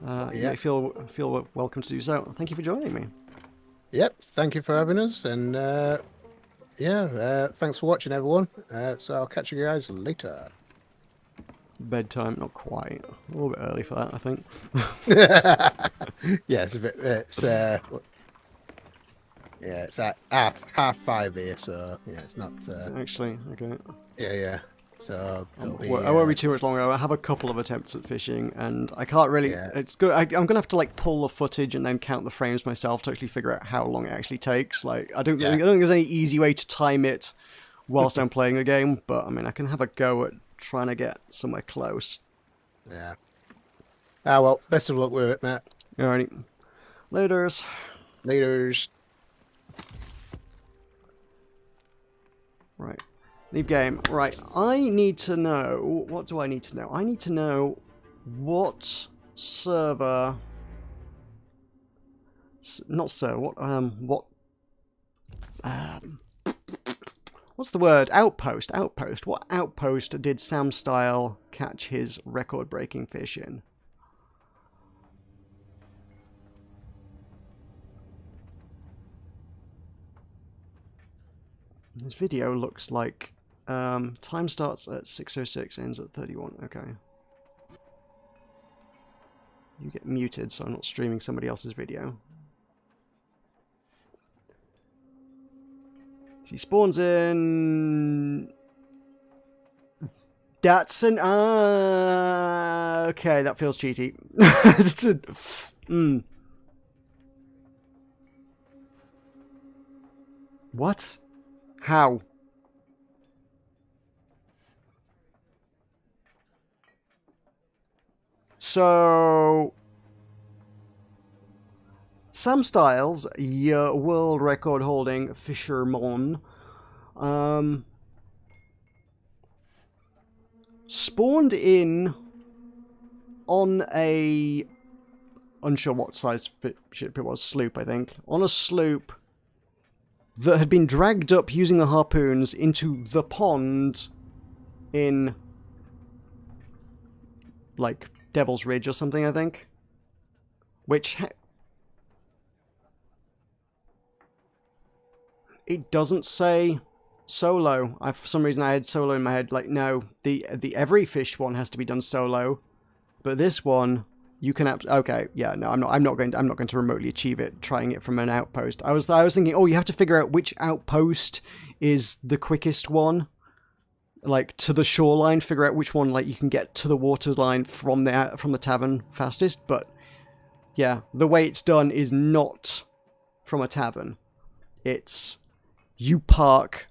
you may feel welcome to do so. Thank you for joining me. Yep, thank you for having us, and thanks for watching, everyone. So I'll catch you guys later. Bedtime, not quite. A little bit early for that, I think. Yeah, it's a bit. Yeah, it's at half 5 here, so yeah, it's not. Actually, okay. Yeah. So it'll be, I won't be too much longer. I have a couple of attempts at fishing, and I can't really. Yeah. It's good. I'm gonna have to like pull the footage and then count the frames myself to actually figure out how long it actually takes. Like I don't think there's any easy way to time it whilst I'm playing a game, but I mean I can have a go at trying to get somewhere close. Yeah. Ah well, best of luck with it, Matt. Alrighty, laters. Laters. Right. Leave game. Right, I need to know... What do I need to know? I need to know what server... Not server, what... What's the word? Outpost. Outpost. What outpost did Sam Style catch his record-breaking fish in? This video looks like... time starts at 6:06, ends at 31. Okay. You get muted, so I'm not streaming somebody else's video. He spawns in... That's an... okay, that feels cheaty. What? How? So, Sam Styles, your world record holding fisherman, spawned in on a, unsure what size ship it was, sloop I think, on a sloop that had been dragged up using the harpoons into the pond in, like, Devil's Ridge or something, I think. Which... it doesn't say solo. For some reason I had solo in my head. Like, no, the every fish one has to be done solo. But this one, you can... okay, yeah, no, I'm not going to remotely achieve it trying it from an outpost. I was thinking, oh, you have to figure out which outpost is the quickest one. Like, to the shoreline, figure out which one, like, you can get to the waterline from the tavern fastest, but, yeah, the way it's done is not from a tavern. It's, you park,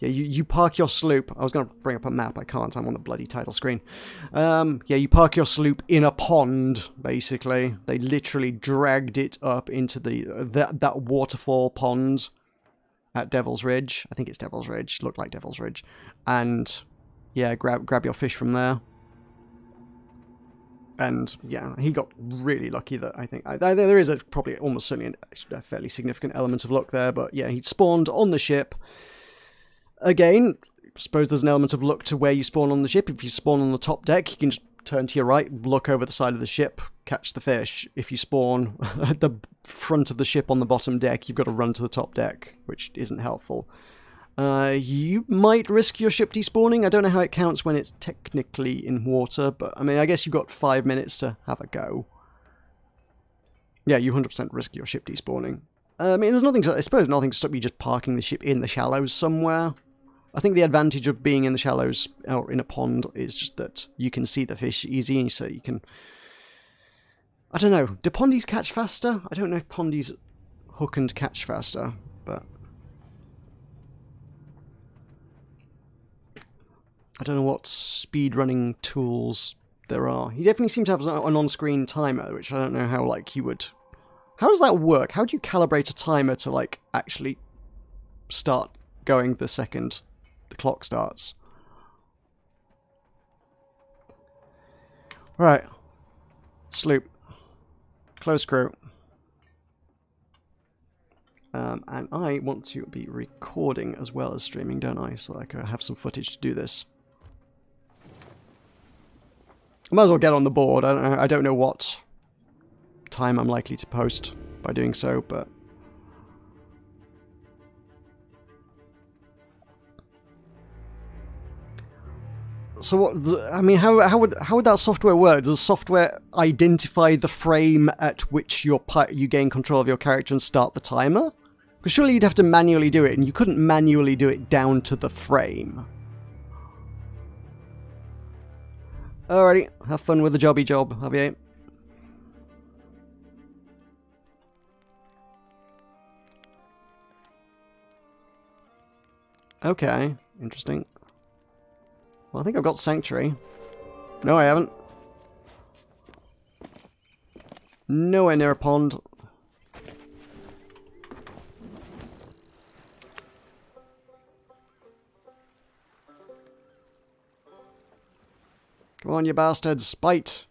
you park your sloop. I was going to bring up a map, I can't, I'm on the bloody title screen. Yeah, you park your sloop in a pond, basically. They literally dragged it up into that waterfall pond at Devil's Ridge. I think it's Devil's Ridge. Looked like Devil's Ridge. And, yeah, grab your fish from there. And, yeah, he got really lucky that, I think... there is probably almost certainly a fairly significant element of luck there, but, yeah, he spawned on the ship. Again, I suppose there's an element of luck to where you spawn on the ship. If you spawn on the top deck, you can just turn to your right, look over the side of the ship, catch the fish. If you spawn at the front of the ship on the bottom deck, you've got to run to the top deck, which isn't helpful. You might risk your ship despawning. I don't know how it counts when it's technically in water, but I mean, I guess you've got 5 minutes to have a go. Yeah, you 100% risk your ship despawning. I mean, there's nothing to, I suppose nothing to stop you just parking the ship in the shallows somewhere. I think the advantage of being in the shallows or in a pond is just that you can see the fish easy, so you can... I don't know, do pondies catch faster? I don't know if pondies hook and catch faster, but... I don't know what speedrunning tools there are. He definitely seems to have an on-screen timer, which I don't know how, like, you would... How does that work? How do you calibrate a timer to, like, actually start going the second the clock starts? Right. Sloop. Close crew. And I want to be recording as well as streaming, don't I? So I can have some footage to do this. I might as well get on the board. I don't know what time I'm likely to post by doing so, but... So what? I mean, how would that software work? Does the software identify the frame at which you gain control of your character and start the timer? Because surely you'd have to manually do it, and you couldn't manually do it down to the frame. Alrighty, have fun with the jobby job, Javier. Okay, interesting. Well, I think I've got Sanctuary. No, I haven't. Nowhere near a pond. Come on, you bastards, bite!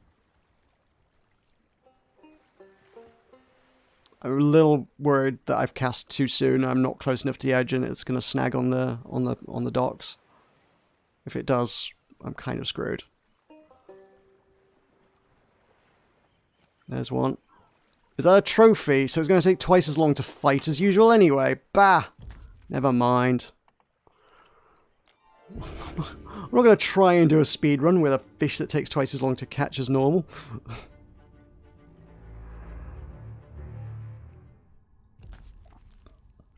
I'm a little worried that I've cast too soon. I'm not close enough to the edge, and it's going to snag on the docks. If it does, I'm kind of screwed. There's one. Is that a trophy? So it's going to take twice as long to fight as usual anyway. Bah! Never mind. I'm not going to try and do a speed run with a fish that takes twice as long to catch as normal.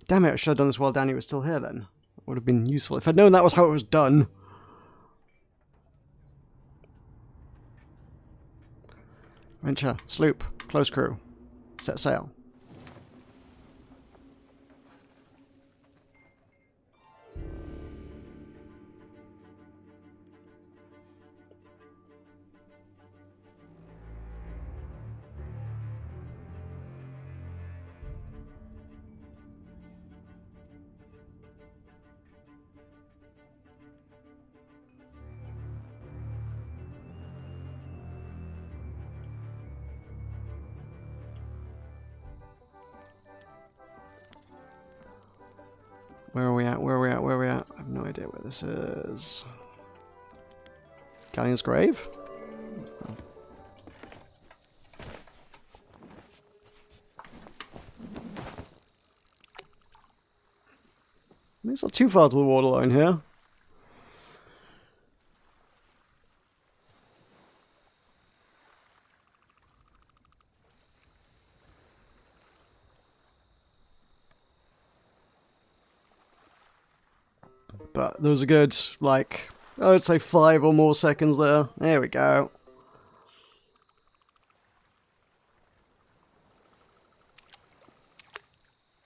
Damn it, I should have done this while Danny was still here then. That would have been useful. If I'd known that was how it was done. Venture, sloop, close crew, set sail. Where are we at? Where are we at? Where are we at? I have no idea where this is. Galleon's Grave? Oh. It's not too far to the waterline here. But there was a good, like, I would say 5 or more seconds there. There we go.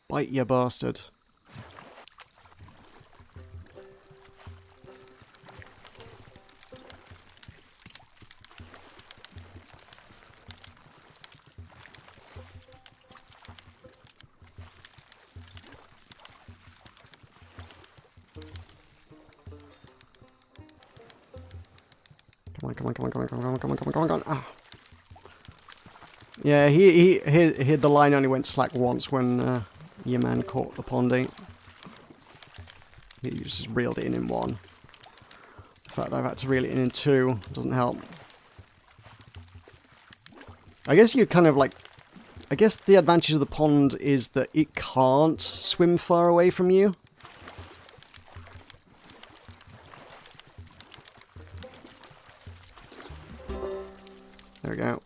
Bite, you bastard. Come on. Ah. Yeah, he the line only went slack once when your man caught the ponding. He just reeled it in one. The fact that I've had to reel it in two doesn't help. I guess you kind of like... I guess the advantage of the pond is that it can't swim far away from you. There we go.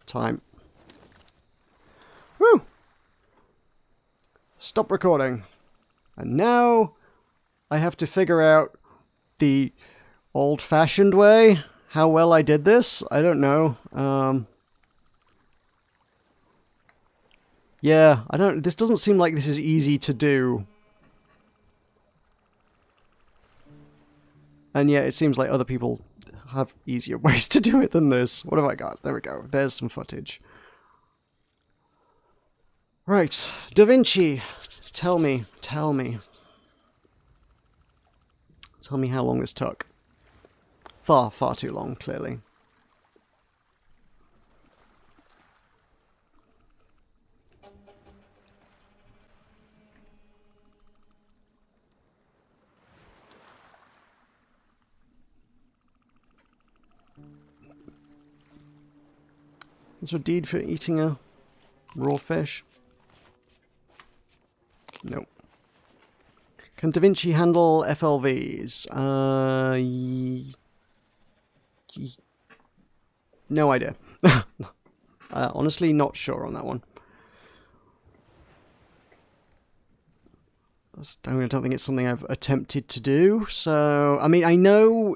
Time. Woo! Stop recording. And now I have to figure out the old-fashioned way. How well I did this? I don't know. Yeah, I don't... This doesn't seem like this is easy to do. And yet it seems like other people have easier ways to do it than this. What have I got? There we go. There's some footage. Right. Da Vinci. Tell me. Tell me how long this took. Far too long, clearly. Is there a deed for eating a raw fish? Nope. Can Da Vinci handle FLVs? No idea. Honestly, not sure on that one. I don't think it's something I've attempted to do. So, I mean, I know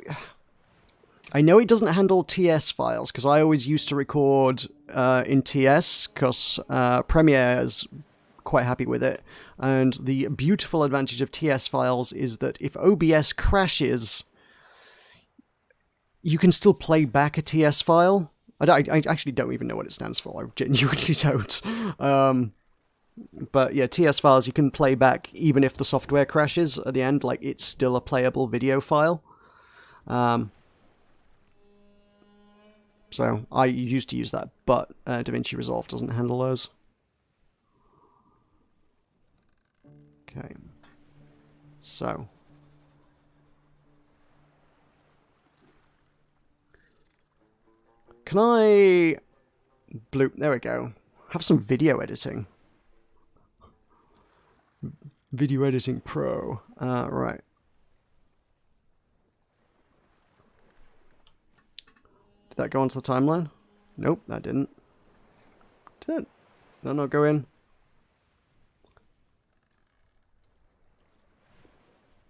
it doesn't handle TS files, because I always used to record in TS, because Premiere is quite happy with it. And the beautiful advantage of TS files is that if OBS crashes, you can still play back a TS file. I actually don't even know what it stands for. I genuinely don't. But yeah, TS files you can play back even if the software crashes at the end. Like, it's still a playable video file. So I used to use that, but DaVinci Resolve doesn't handle those. Okay. So. Can I... Bloop, there we go. Have some video editing. Video editing pro. Right. Did that go onto the timeline? Nope, that didn't. Did it? Did I not go in?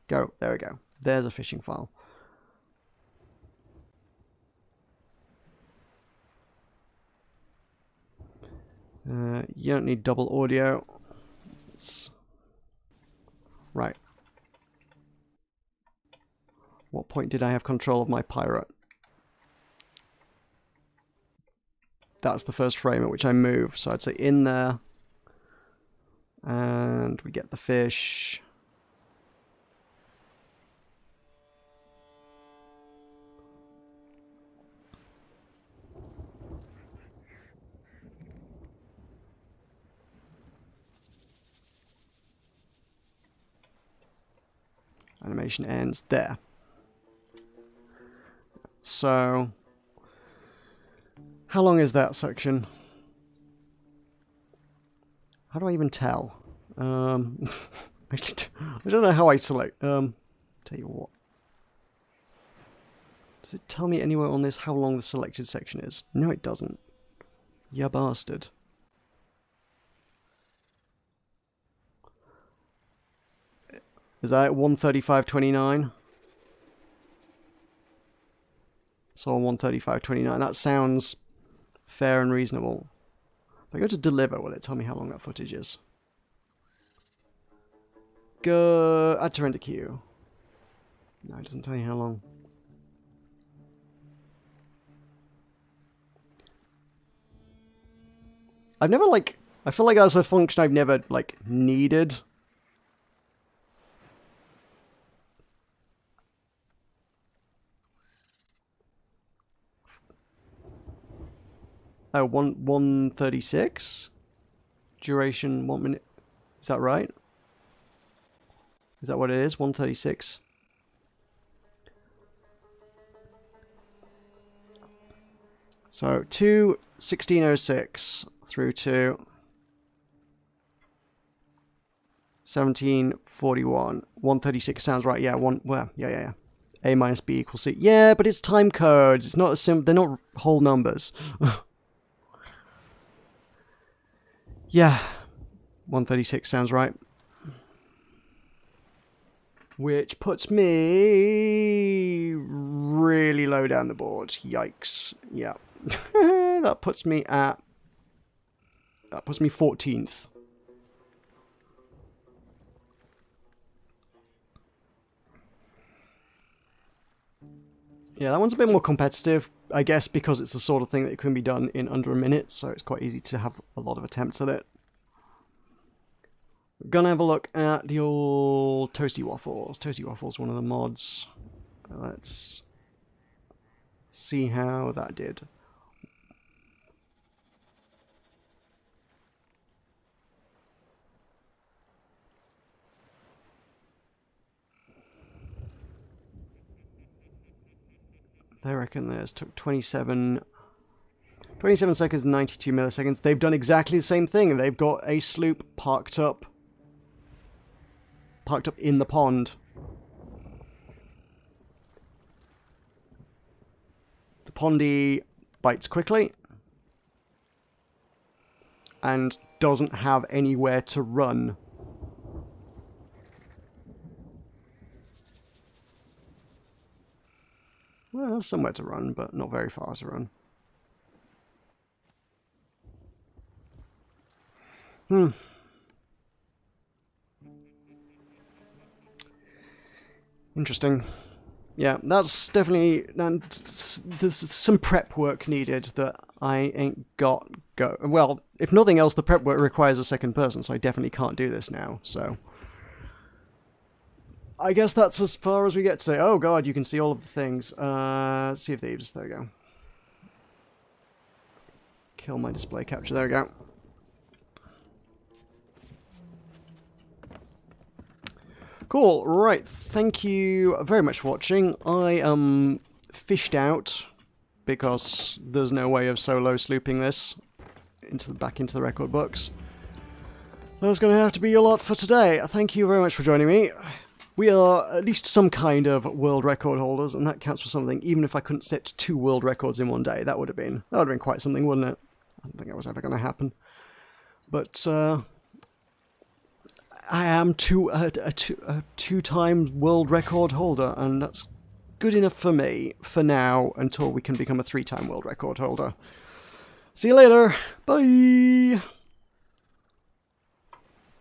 Go. There we go. There's a fishing file. You don't need double audio. Right. What point did I have control of my pirate? That's the first frame at which I move. So I'd say in there. And we get the fish. Animation ends there. So, how long is that section? How do I even tell? I don't know how I select. Tell you what. Does it tell me anywhere on this how long the selected section is? No, it doesn't. Ya bastard. Is that at 1:35:29? So on 1:35:29. That sounds fair and reasonable. If I go to deliver, will it tell me how long that footage is? Go add to render queue. No, it doesn't tell you how long. I've never, like, I feel like that's a function I've never, like, needed. Oh, 1:36? Duration 1 minute. Is that right? Is that what it is? 1:36? So 2:16:06 through to 17:41. 1:36 sounds right. Yeah, yeah. A minus B equals C. Yeah, but it's time codes. It's not a they're not whole numbers. Yeah, 1:36 sounds right. Which puts me really low down the board. Yikes. Yeah. That puts me 14th. Yeah, that one's a bit more competitive, I guess, because it's the sort of thing that can be done in under a minute, so it's quite easy to have a lot of attempts at it. We're gonna have a look at the old Toasty Waffles. Toasty Waffles, one of the mods. Let's see how that did. They reckon this took 27 seconds, 92 milliseconds. They've done exactly the same thing. They've got a sloop parked up in the pond. The pondy bites quickly and doesn't have anywhere to run. Well, somewhere to run, but not very far to run. Interesting. Yeah, that's definitely... There's some prep work needed that I ain't got go. Well, if nothing else, the prep work requires a second person, so I definitely can't do this now, so... I guess that's as far as we get today. Oh god, you can see all of the things. Sea of Thieves, there we go. Kill my display capture, there we go. Cool, right, thank you very much for watching. I am fished out because there's no way of solo slooping this back into the record books. That's going to have to be a lot for today. Thank you very much for joining me. We are at least some kind of world record holders, and that counts for something, even if I couldn't set 2 world records in one day. That would have been quite something, wouldn't it? I don't think that was ever going to happen. But, I am a two-time world record holder, and that's good enough for me for now until we can become a 3-time world record holder. See you later. Bye.